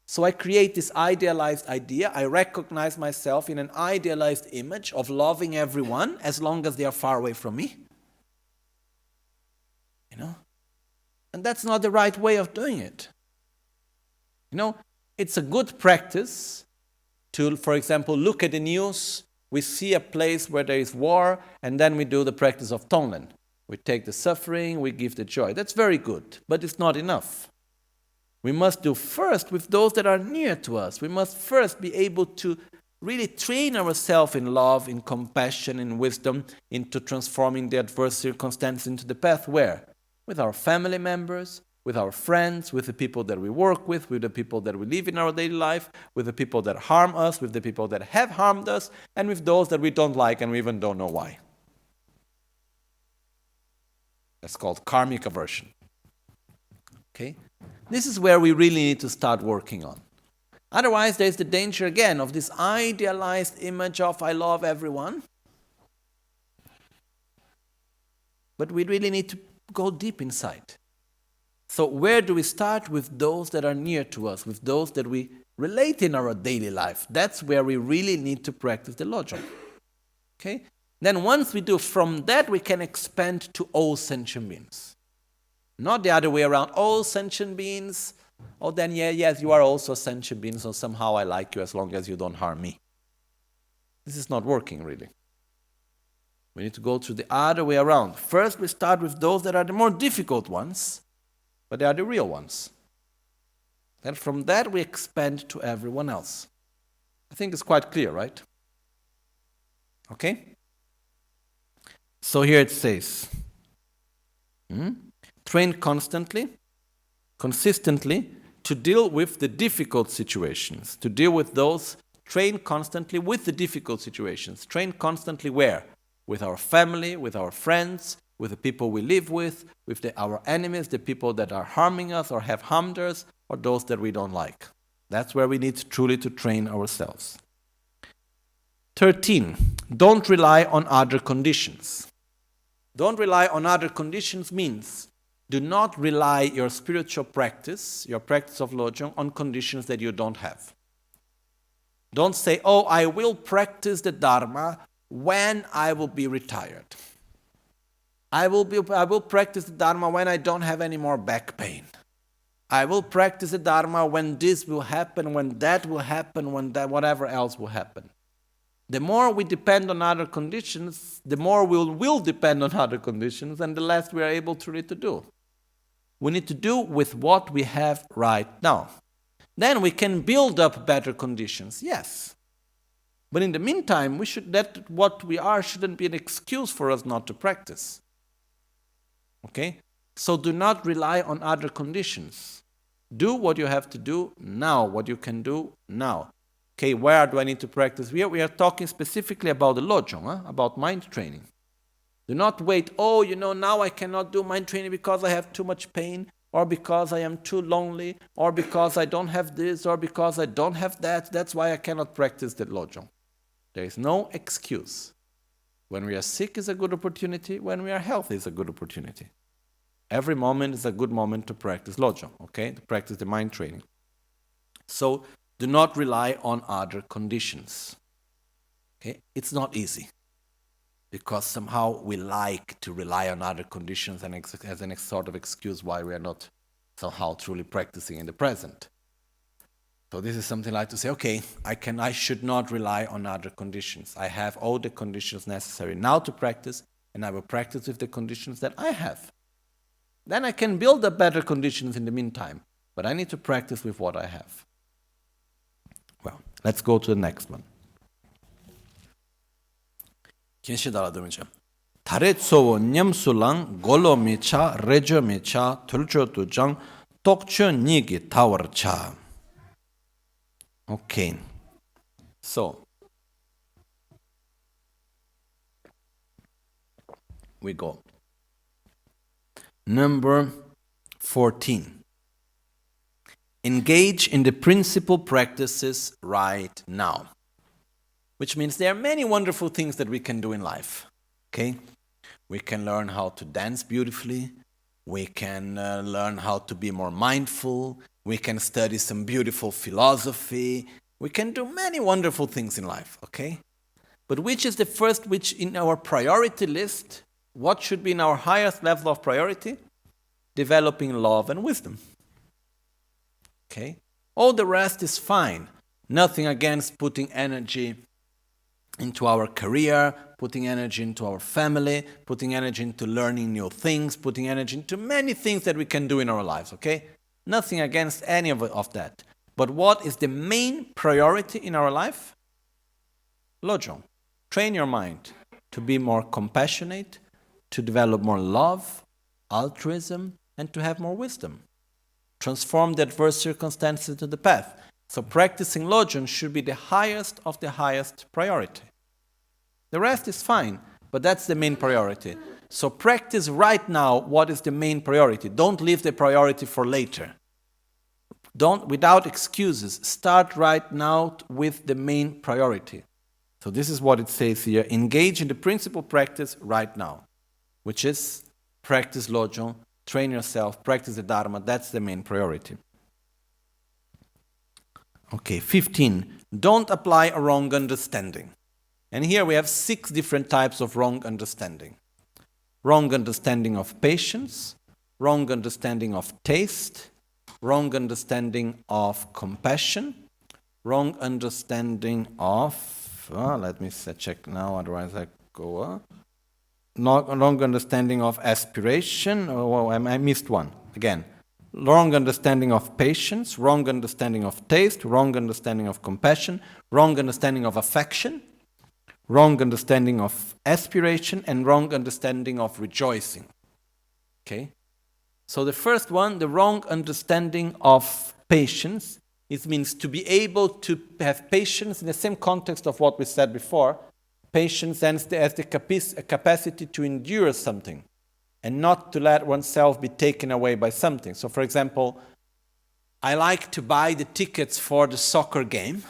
Speaker 1: So I create this idealized idea, I recognize myself in an idealized image of loving everyone as long as they are far away from me. And that's not the right way of doing it. It's a good practice to, for example, look at the news, we see a place where there is war, and then we do the practice of Tonglen. We take the suffering, we give the joy. That's very good, but it's not enough. We must do first with those that are near to us. We must first be able to really train ourselves in love, in compassion, in wisdom, into transforming the adverse circumstances into the path where? With our family members, with our friends, with the people that we work with the people that we live in our daily life, with the people that harm us, with the people that have harmed us, and with those that we don't like and we even don't know why. That's called karmic aversion. Okay? This is where we really need to start working on. Otherwise, there's the danger again of this idealized image of I love everyone. But we really need to go deep inside. So where do we start? With those that are near to us, with those that we relate in our daily life. That's where we really need to practice the Lojong. Okay? Then once we do, from that we can expand to all sentient beings. Not the other way around. All sentient beings, oh then yes, you are also a sentient being, so somehow I like you as long as you don't harm me. This is not working really. We need to go through the other way around. First we start with those that are the more difficult ones, but they are the real ones. Then from that we expand to everyone else. I think it's quite clear, right? Okay? So here it says, train constantly, consistently, to deal with the difficult situations. To deal with those, train constantly with the difficult situations. Train constantly where? With our family, with our friends, with the people we live with our enemies, the people that are harming us or have harmed us, or those that we don't like. That's where we need truly to train ourselves. 13. Don't rely on other conditions. Don't rely on other conditions means do not rely your spiritual practice, your practice of Lojong, on conditions that you don't have. Don't say, oh, I will practice the Dharma when I will be retired. I will practice the Dharma when I don't have any more back pain. I will practice the Dharma when this will happen, when that will happen, when that whatever else will happen. The more we depend on other conditions, the more we will depend on other conditions, and the less we are able to do. We need to do with what we have right now. Then we can build up better conditions, yes. But in the meantime, what we are shouldn't be an excuse for us not to practice. Okay? So do not rely on other conditions. Do what you have to do now, what you can do now. Okay, where do I need to practice? We are talking specifically about the Lojong, about mind training. Do not wait, now I cannot do mind training because I have too much pain, or because I am too lonely, or because I don't have this, or because I don't have that. That's why I cannot practice the Lojong. There is no excuse. When we are sick is a good opportunity. When we are healthy is a good opportunity. Every moment is a good moment to practice Lojong, okay? To practice the mind training. So do not rely on other conditions. Okay? It's not easy. Because somehow we like to rely on other conditions and as a sort of excuse why we are not somehow truly practicing in the present. So this is something like to say, okay, I should not rely on other conditions. I have all the conditions necessary now to practice, and I will practice with the conditions that I have. Then I can build up better conditions in the meantime, but I need to practice with what I have. Well, let's go to the next one. 달에 쏘워 냠술랑 골로 미차 레저 미차 들저 두장 똑쳐 니기 타워차. Okay. So we go. Number 14. Engage in the principal practices right now. Which means there are many wonderful things that we can do in life. Okay? We can learn how to dance beautifully. We can learn how to be more mindful. We can study some beautiful philosophy. We can do many wonderful things in life. Okay? But which is the first, which in our priority list, what should be in our highest level of priority? Developing love and wisdom. Okay? All the rest is fine. Nothing against putting energy into our career, putting energy into our family, putting energy into learning new things, putting energy into many things that we can do in our lives, okay? Nothing against any of that. But what is the main priority in our life? Lojong. Train your mind to be more compassionate, to develop more love, altruism, and to have more wisdom. Transform the adverse circumstances into the path. So practicing Lojong should be the highest of the highest priority. The rest is fine, but that's the main priority. So practice right now what is the main priority. Don't leave the priority for later. Don't, without excuses, start right now with the main priority. So this is what it says here. Engage in the principal practice right now, which is practice Lojong, train yourself, practice the Dharma. That's the main priority. Okay, 15. Don't apply a wrong understanding. And here we have 6 different types of wrong understanding. Wrong understanding of patience, wrong understanding of taste, wrong understanding of compassion, wrong understanding of, let me check now, otherwise I go, wrong understanding of aspiration, I missed one, again. Wrong understanding of patience, wrong understanding of taste, wrong understanding of compassion, wrong understanding of affection, wrong understanding of aspiration, and wrong understanding of rejoicing. Okay? So the first one, the wrong understanding of patience, it means to be able to have patience in the same context of what we said before. Patience as the capacity to endure something and not to let oneself be taken away by something. So for example, I like to buy the tickets for the soccer game,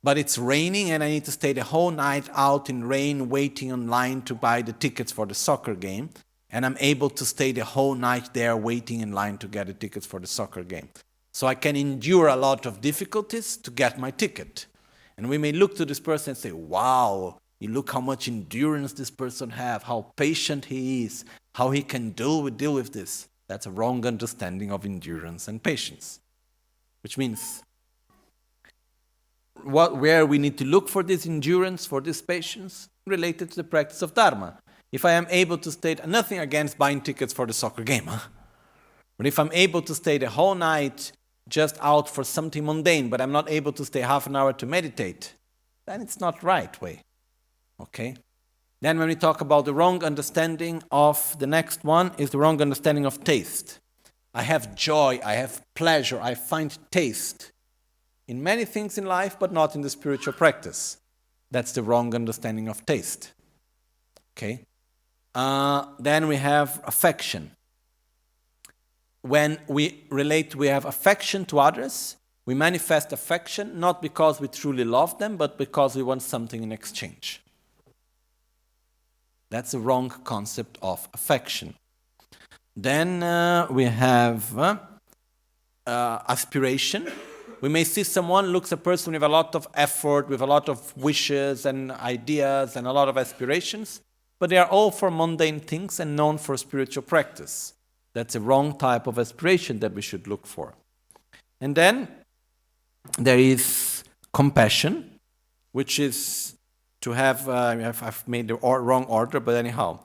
Speaker 1: but it's raining and I need to stay the whole night out in rain waiting online to buy the tickets for the soccer game. And I'm able to stay the whole night there waiting in line to get the tickets for the soccer game. So I can endure a lot of difficulties to get my ticket. And we may look to this person and say, wow, you look how much endurance this person has, how patient he is, how he can deal with this. That's a wrong understanding of endurance and patience. Which means, where we need to look for this endurance, for this patience, related to the practice of Dharma. If I am able to stay, nothing against buying tickets for the soccer game, but if I'm able to stay the whole night just out for something mundane, but I'm not able to stay half an hour to meditate, then it's not right way. Okay? Then when we talk about the wrong understanding of the next one, is the wrong understanding of taste. I have joy, I have pleasure, I find taste in many things in life, but not in the spiritual practice. That's the wrong understanding of taste. Okay? Then we have affection. When we have affection to others, we manifest affection not because we truly love them, but because we want something in exchange. That's a wrong concept of affection. Then we have aspiration. We may see someone looks a person with a lot of effort, with a lot of wishes and ideas and a lot of aspirations, but they are all for mundane things and known for spiritual practice. That's a wrong type of aspiration that we should look for. And then there is compassion, which is to have, I've made the wrong order, but anyhow.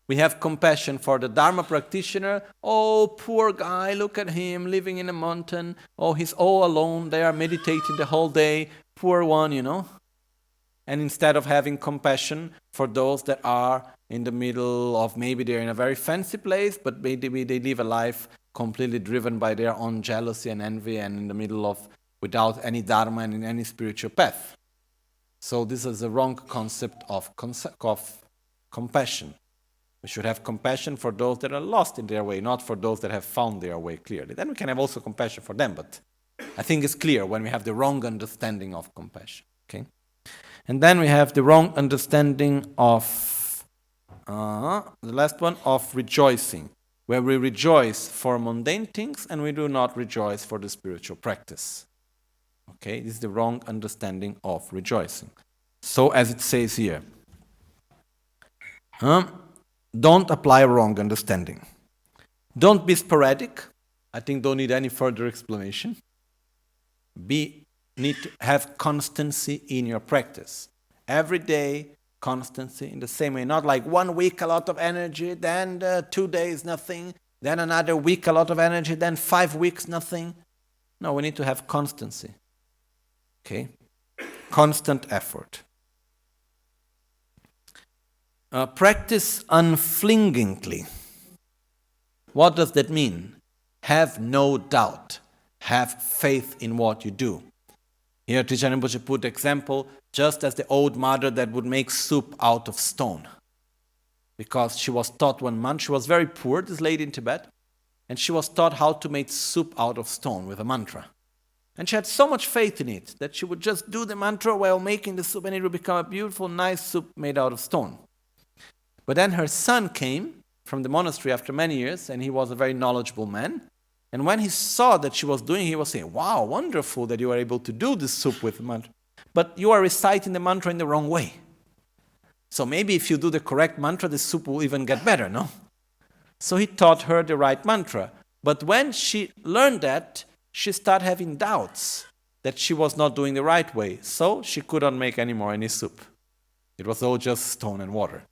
Speaker 1: We have compassion for the Dharma practitioner. Oh, poor guy, look at him, living in a mountain. Oh, he's all alone there, meditating the whole day. Poor one, And instead of having compassion for those that are in the middle of, maybe they're in a very fancy place, but maybe they live a life completely driven by their own jealousy and envy and in the middle of, without any Dharma and in any spiritual path. So this is a wrong concept of compassion. We should have compassion for those that are lost in their way, not for those that have found their way clearly. Then we can have also compassion for them, but I think it's clear when we have the wrong understanding of compassion. Okay? And then we have the wrong understanding of, the last one, of rejoicing, where we rejoice for mundane things and we do not rejoice for the spiritual practice. Okay, this is the wrong understanding of rejoicing. So as it says here, don't apply a wrong understanding. Don't be sporadic. I think don't need any further explanation. Need to have constancy in your practice. Every day, constancy in the same way. Not like 1 week a lot of energy, then 2 days nothing, then another week a lot of energy, then 5 weeks nothing. No, we need to have constancy. Okay? Constant effort. Practice unflinchingly. What does that mean? Have no doubt. Have faith in what you do. Here, Teacher Rinpoche put the example, just as the old mother that would make soup out of stone. because she was taught one mantra. She was very poor, this lady in Tibet, and she was taught how to make soup out of stone with a mantra. And she had so much faith in it that she would just do the mantra while making the soup, and it would become a beautiful, nice soup made out of stone. But then her son came from the monastery after many years, and he was a very knowledgeable man. And when he saw that she was doing, he was saying, wow, wonderful that you are able to do this soup with the mantra. But you are reciting the mantra in the wrong way. So maybe if you do the correct mantra, the soup will even get better, no? So he taught her the right mantra. But when she learned that, she started having doubts that she was not doing the right way. So she couldn't make anymore any soup. It was all just stone and water.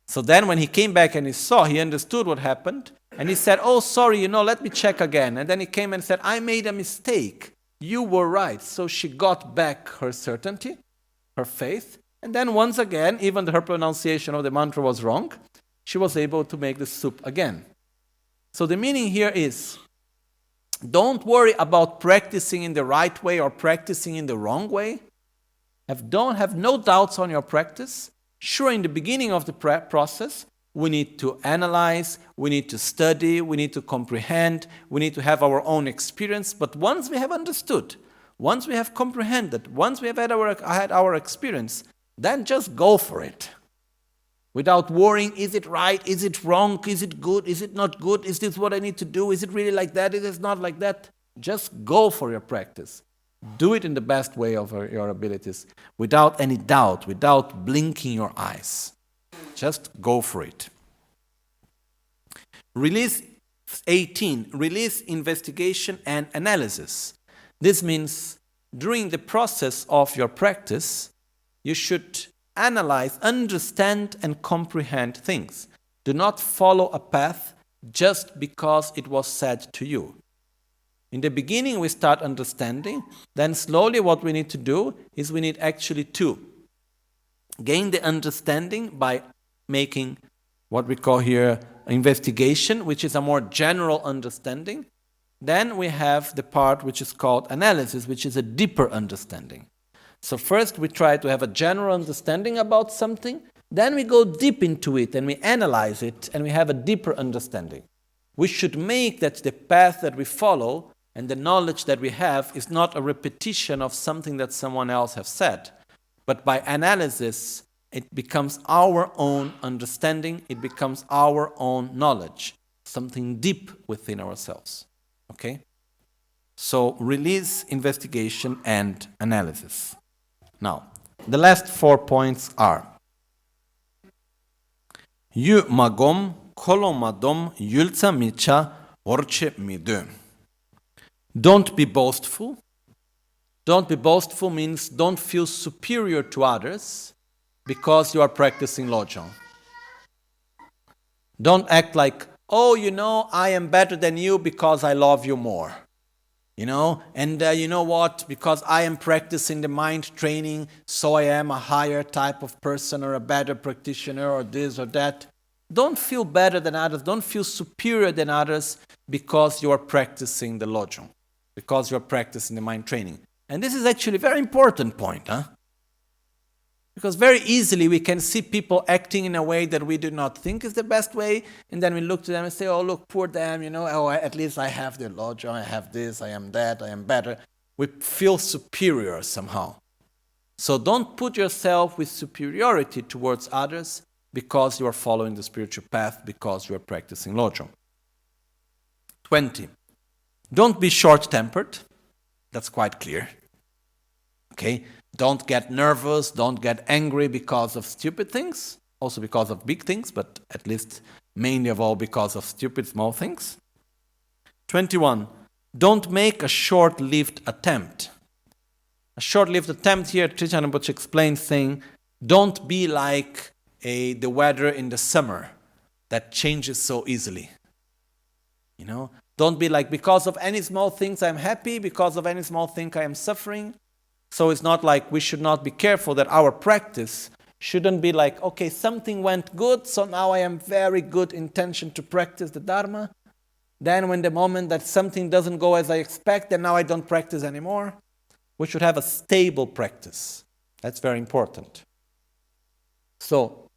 Speaker 1: So then when he came back and he understood what happened. And he said, oh, sorry, let me check again. And then he came and said, I made a mistake. You were right. So she got back her certainty, her faith. And then once again, even her pronunciation of the mantra was wrong, she was able to make the soup again. So the meaning here is, don't worry about practicing in the right way or practicing in the wrong way. Have no doubts on your practice. Sure, in the beginning of the process, we need to analyze, we need to study, we need to comprehend, we need to have our own experience. But once we have understood, once we have comprehended, once we have had our experience, then just go for it. Without worrying, is it right, is it wrong, is it good, is it not good, is this what I need to do, is it really like that, is it not like that? Just go for your practice. Do it in the best way of your abilities, without any doubt, without blinking your eyes. Just go for it. Release 18, release investigation and analysis. This means during the process of your practice, you should analyze, understand, and comprehend things. Do not follow a path just because it was said to you. In the beginning, we start understanding. Then slowly what we need to do is we need actually to gain the understanding by making what we call here investigation, which is a more general understanding. Then we have the part which is called analysis, which is a deeper understanding. So first we try to have a general understanding about something, then we go deep into it and we analyze it and we have a deeper understanding. We should make that the path that we follow and the knowledge that we have is not a repetition of something that someone else has said, but by analysis it becomes our own understanding, it becomes our own knowledge, something deep within ourselves. Okay? So release, investigation, and analysis. Now, the last 4 points are Yu magom kolomadom yulza micha orche midu. Don't be boastful. Don't be boastful means don't feel superior to others because you are practicing Lojong. Don't act like, oh, I am better than you because I love you more. And you know what, because I am practicing the mind training, so I am a higher type of person or a better practitioner or this or that. Don't feel better than others, don't feel superior than others because you are practicing the Lojong, because you are practicing the mind training. And this is actually a very important point, Because very easily we can see people acting in a way that we do not think is the best way, and then we look to them and say, oh, look, poor them, oh, at least I have the Lojong, I have this, I am that, I am better. We feel superior somehow. So don't put yourself with superiority towards others because you are following the spiritual path, because you are practicing Lojong. 20. Don't be short-tempered. That's quite clear. Okay? Don't get nervous, don't get angry because of stupid things, also because of big things, but at least mainly of all because of stupid small things. 21. Don't make a short-lived attempt. A short-lived attempt here, Panchen Lobsang Chokyi Gyaltsen explains saying, don't be like the weather in the summer that changes so easily. Don't be like, because of any small things I'm happy, because of any small thing I am suffering. So it's not like we should not be careful that our practice shouldn't be like, okay, something went good, so now I am very good intention to practice the Dharma. Then when the moment that something doesn't go as I expect, then now I don't practice anymore. We should have a stable practice. That's very important. So,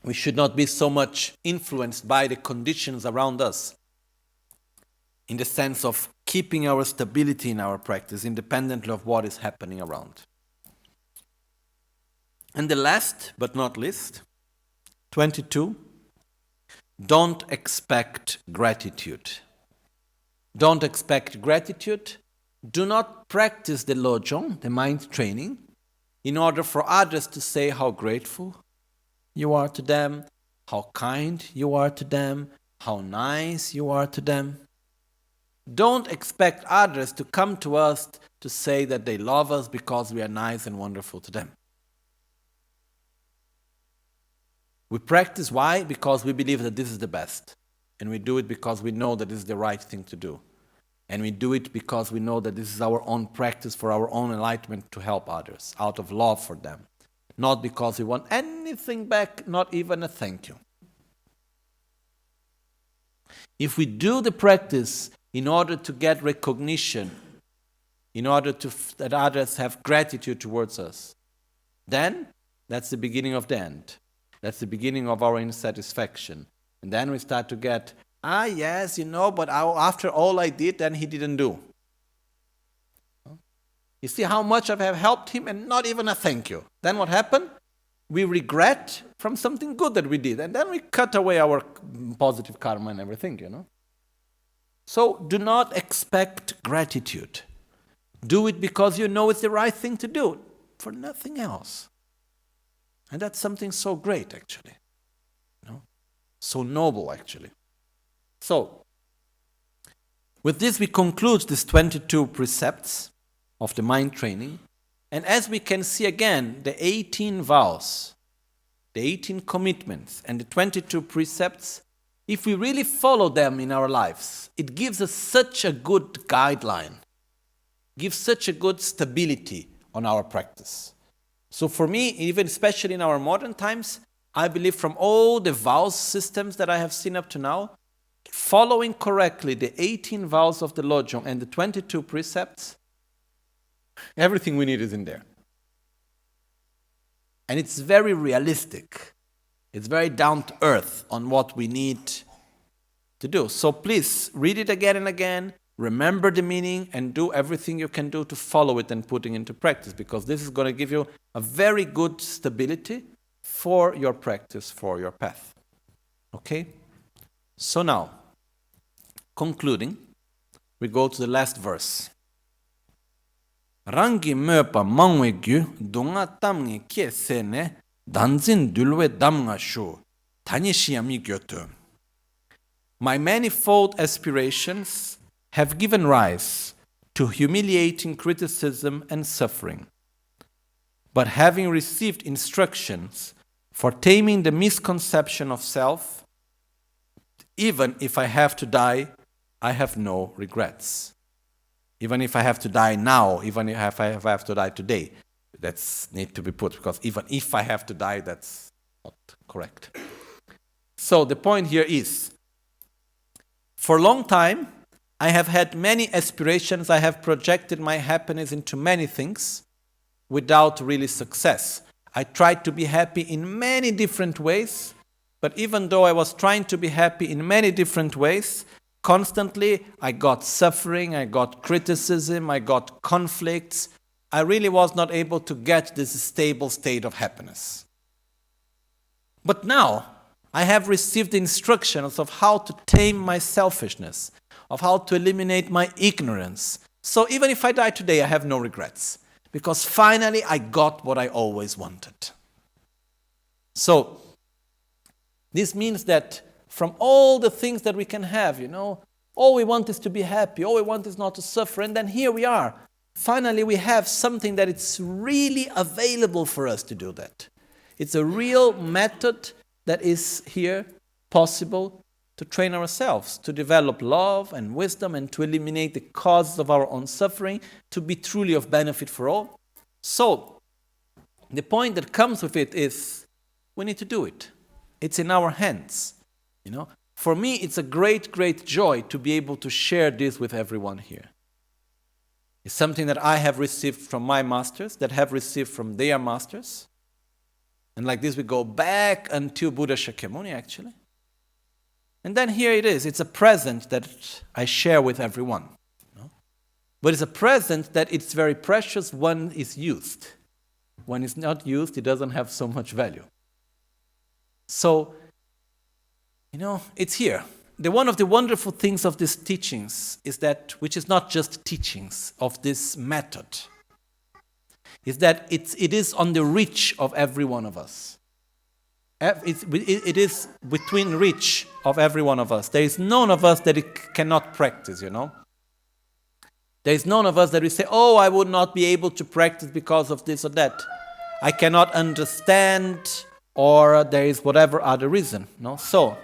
Speaker 1: We should not be so much influenced by the conditions around us, in the sense of keeping our stability in our practice, independently of what is happening around. And the last but not least, 22, don't expect gratitude. Don't expect gratitude. Do not practice the Lojong, the mind training, in order for others to say how grateful you are to them, how kind you are to them, how nice you are to them. Don't expect others to come to us to say that they love us because we are nice and wonderful to them. We practice, why? Because we believe that this is the best. And we do it because we know that this is the right thing to do. And we do it because we know that this is our own practice for our own enlightenment to help others, out of love for them. Not because we want anything back, not even a thank you. If we do the practice in order to get recognition, in order that others have gratitude towards us, then that's the beginning of the end. That's the beginning of our insatisfaction. And then we start to get, yes, but after all I did, then he didn't do. You see how much I have helped him and not even a thank you. Then what happened? We regret from something good that we did. And then we cut away our positive karma and everything, So do not expect gratitude. Do it because you know it's the right thing to do, for nothing else. And that's something so great, actually. So noble, actually. So, with this we conclude these 22 precepts of the mind training. And as we can see again, the 18 vows, the 18 commitments, and the 22 precepts, if we really follow them in our lives, it gives us such a good guideline, gives such a good stability on our practice. So for me, even especially in our modern times, I believe from all the vows systems that I have seen up to now, following correctly the 18 vows of the Lojong and the 22 precepts, everything we need is in there. And it's very realistic. It's very down to earth on what we need to do. So please read it again and again, remember the meaning, and do everything you can do to follow it and put it into practice, because this is going to give you a very good stability for your practice, for your path. Okay? So now, concluding, we go to the last verse. Rangi möpa mangwe gyu dunga tamngi kye sene danzin dulwe damnga shu tanyishiyami gyotu. My manifold aspirations have given rise to humiliating criticism and suffering. But having received instructions for taming the misconception of self, even if I have to die, I have no regrets. Even if I have to die now, even if I have to die today, that's need to be put, because even if I have to die, that's not correct. So the point here is, for a long time, I have had many aspirations. I have projected my happiness into many things without really success. I tried to be happy in many different ways, but even though I was trying to be happy in many different ways, constantly I got suffering, I got criticism, I got conflicts. I really was not able to get this stable state of happiness. But now, I have received instructions of how to tame my selfishness, of how to eliminate my ignorance. So even if I die today, I have no regrets, because finally I got what I always wanted. So, this means that from all the things that we can have, all we want is to be happy, all we want is not to suffer, and then here we are. Finally, we have something that it's really available for us to do that. It's a real method that is here possible to train ourselves, to develop love and wisdom and to eliminate the causes of our own suffering, to be truly of benefit for all. So, the point that comes with it is, we need to do it. It's in our hands. For me, it's a great, great joy to be able to share this with everyone here. It's something that I have received from my masters, that have received from their masters. And like this we go back until Buddha Shakyamuni actually. And then here it is. It's a present that I share with everyone. But it's a present that it's very precious when it's used. When it's not used, it doesn't have so much value. So, it's here. One of the wonderful things of these teachings is that, which is not just teachings of this method, is that it is on the reach of every one of us. It is within reach of every one of us. There is none of us that it cannot practice, There is none of us that we say, oh, I would not be able to practice because of this or that. I cannot understand, or there is whatever other reason. So,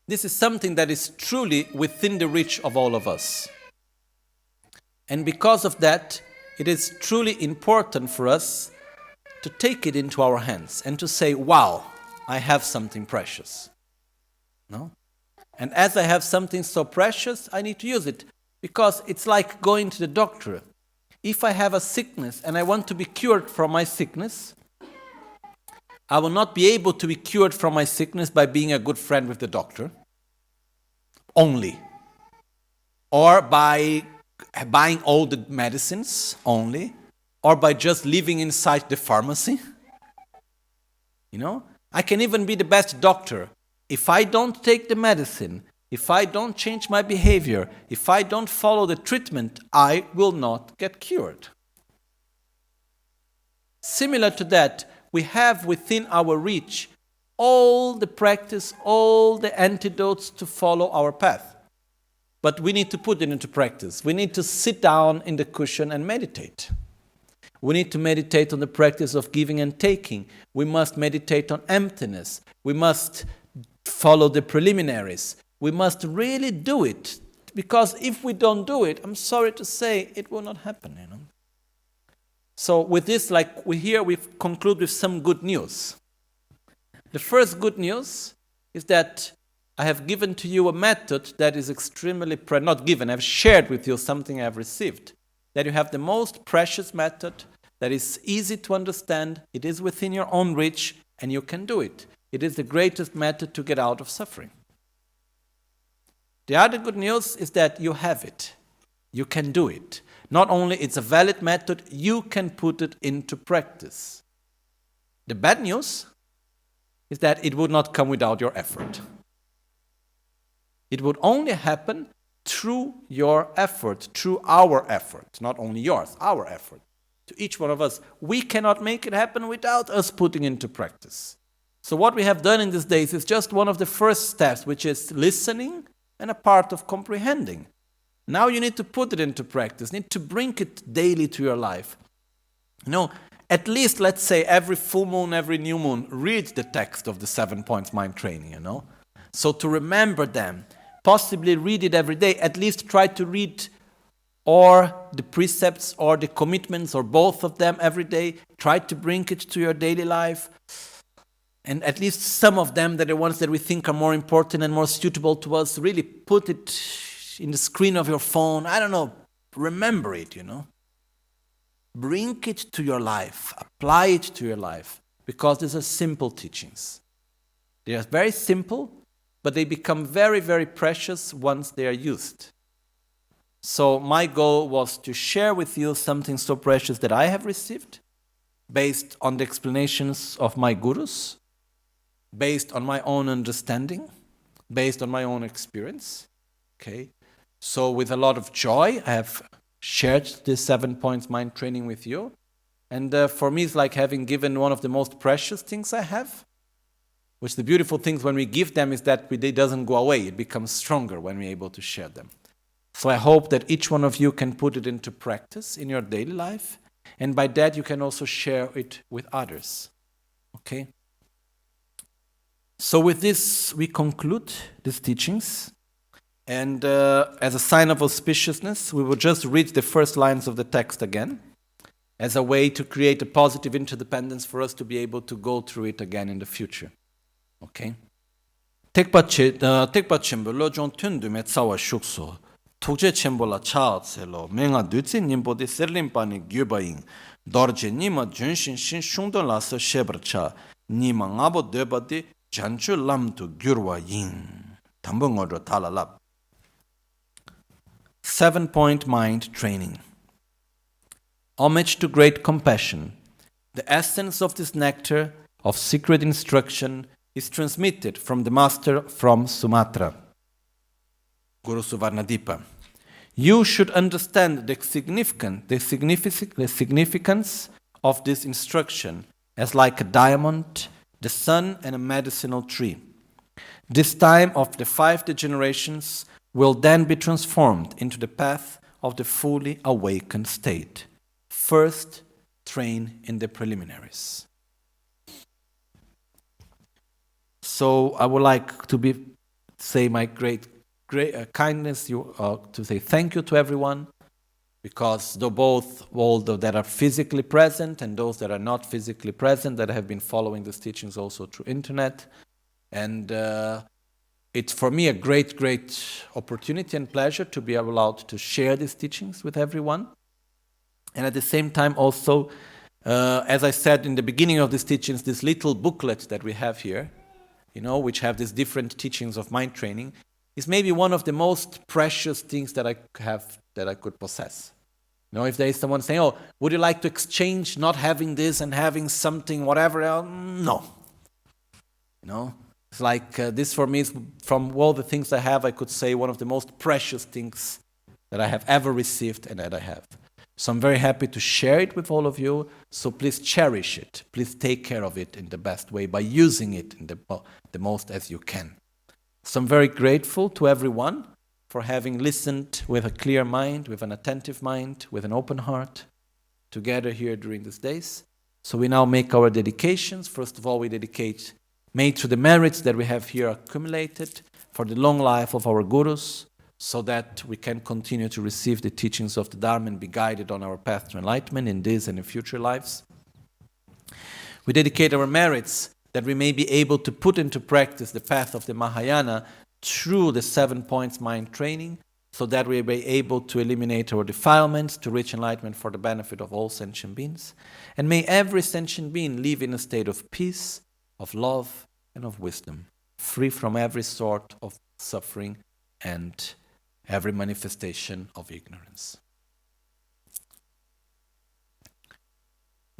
Speaker 1: this is something that is truly within the reach of all of us. And because of that, it is truly important for us to take it into our hands and to say, wow, I have something precious. And as I have something so precious, I need to use it. Because it's like going to the doctor. If I have a sickness and I want to be cured from my sickness, I will not be able to be cured from my sickness by being a good friend with the doctor only. Or by buying all the medicines only. Or by just living inside the pharmacy. I can even be the best doctor. If I don't take the medicine, if I don't change my behavior, if I don't follow the treatment, I will not get cured. Similar to that, we have within our reach all the practice, all the antidotes to follow our path. But we need to put it into practice. We need to sit down in the cushion and meditate. We need to meditate on the practice of giving and taking. We must meditate on emptiness. We must follow the preliminaries. We must really do it, because if we don't do it, I'm sorry to say, it will not happen. So with this, we conclude with some good news. The first good news is that I have given to you a method that is extremely, not given, I've shared with you something I've received. That you have the most precious method, that is easy to understand, it is within your own reach, and you can do it. It is the greatest method to get out of suffering. The other good news is that you have it. You can do it. Not only it's a valid method, you can put it into practice. The bad news is that it would not come without your effort. It would only happen through your effort, through our effort, not only yours, our effort. To each one of us, we cannot make it happen without us putting into practice. So what we have done in these days is just one of the first steps, which is listening and a part of comprehending. Now you need to put it into practice, need to bring it daily to your life. At least, let's say, every full moon, every new moon, read the text of the 7 points mind training, So to remember them, possibly read it every day, at least try to read or the precepts or the commitments or both of them every day. Try to bring it to your daily life. And at least some of them, that are ones that we think are more important and more suitable to us, really put it in the screen of your phone. I don't know, remember it, Bring it to your life, apply it to your life, because these are simple teachings. They are very simple, but they become very, very precious once they are used. So my goal was to share with you something so precious that I have received, based on the explanations of my gurus, based on my own understanding, based on my own experience. Okay, so with a lot of joy, I have shared this 7 points mind training with you. And for me, it's like having given one of the most precious things I have. Which the beautiful things when we give them is that it doesn't go away. It becomes stronger when we're able to share them. So I hope that each one of you can put it into practice in your daily life. And by that, you can also share it with others. Okay? So with this, we conclude these teachings. And as a sign of auspiciousness, we will just read the first lines of the text again, as a way to create a positive interdependence for us to be able to go through it again in the future. Okay? Tekpa chimbo lojong tundu me tsawa shukso, Tukje chembola cha tselo, menga dutsi nimbo de serlimpani gyubayin, dorje nima junshin shin shungdon laso shebar cha, nima ngabo deba de janchu lam tu gyurwa yin. Tambo ngodro talalap. 7-point mind training. Homage to great compassion. The essence of this nectar of secret instruction is transmitted from the master from Sumatra, Guru Suvarnadipa. You should understand the significance of this instruction as like a diamond, the sun, and a medicinal tree. This time of the 5 degenerations will then be transformed into the path of the fully awakened state. First, train in the preliminaries. So I would like to say my great kindness to say thank you to everyone, because both all those that are physically present and those that are not physically present that have been following these teachings also through internet. And it's for me a great opportunity and pleasure to be allowed to share these teachings with everyone. And at the same time also, as I said in the beginning of these teachings, this little booklet that we have here, which have these different teachings of mind training, is maybe one of the most precious things that I have, that I could possess. If there is someone saying, oh, would you like to exchange not having this and having something, whatever else? No. It's like this for me is, from all the things I have, I could say one of the most precious things that I have ever received and that I have. So I'm very happy to share it with all of you. So please cherish it. Please take care of it in the best way by using it in the most as you can. So I'm very grateful to everyone for having listened with a clear mind, with an attentive mind, with an open heart, together here during these days. So we now make our dedications. First of all, we dedicate, made to the merits that we have here accumulated, for the long life of our gurus, so that we can continue to receive the teachings of the Dharma and be guided on our path to enlightenment in this and in future lives. We dedicate our merits that we may be able to put into practice the path of the Mahayana through the 7 points mind training, so that we may be able to eliminate our defilements, to reach enlightenment for the benefit of all sentient beings. And may every sentient being live in a state of peace, of love, and of wisdom, free from every sort of suffering and every manifestation of ignorance.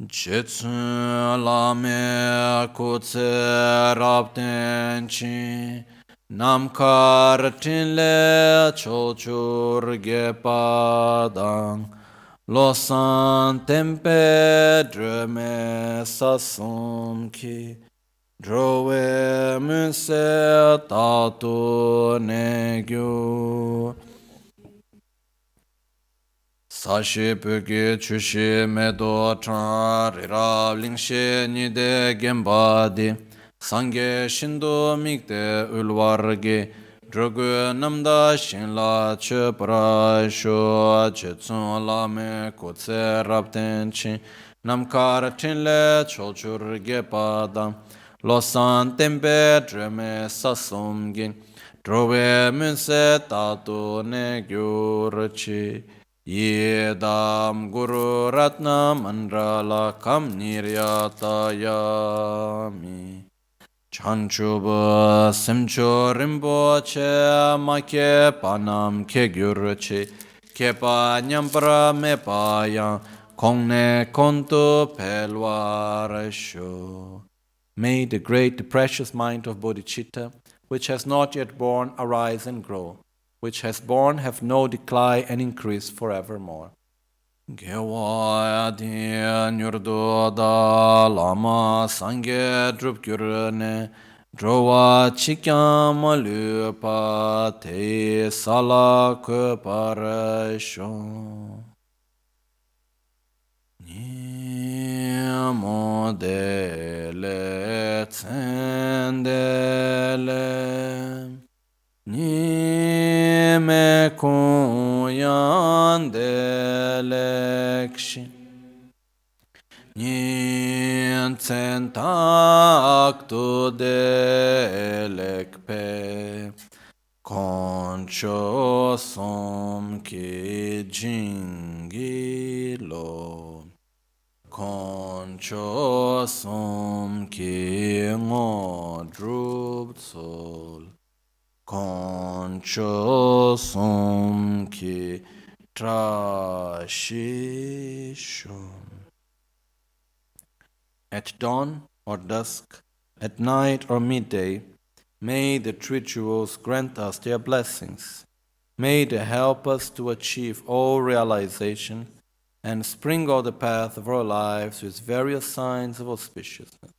Speaker 1: Jetsun lame kutse rapten chi namkar tinle chochur gepadang losan tempe dreme sasum ki drove munse tatu negyu Sashi pöke chushi medo chan rira lingshe nide gembadi Sangye shindo mikde ulwarge drogu namda shinla chupra sho chetsun lame kutse rapten chi namkar tinle cholchur gepada losan tempe dreme sasumgin drove munse tatu ne gyurchi Yedam Guru Ratna Mandrala Kam Niryatayami Chanchuba Simcho Rinpoche Make Panam Ke Gyurche Kepa Nyampra Mepaya Kongne Konto Pelwarasho. May the great, the precious mind of Bodhicitta, which has not yet born, arise and grow, which has born have no decline and increase forevermore. Gewa Yadi Nyurdo da Lama Sangye Drup Gyurne Drowa Chikyam Lupa Te Sala Kuparasho Nimo Dele Tsendele Nime kuyan delekshi Nyen tentak tu delekpe Concho som ke jingi lo. Concho som ke ngo drup sol. Concho som ke tra shi shon. At dawn or dusk, at night or midday, may the rituals grant us their blessings. May they help us to achieve all realization and sprinkle the path of our lives with various signs of auspiciousness.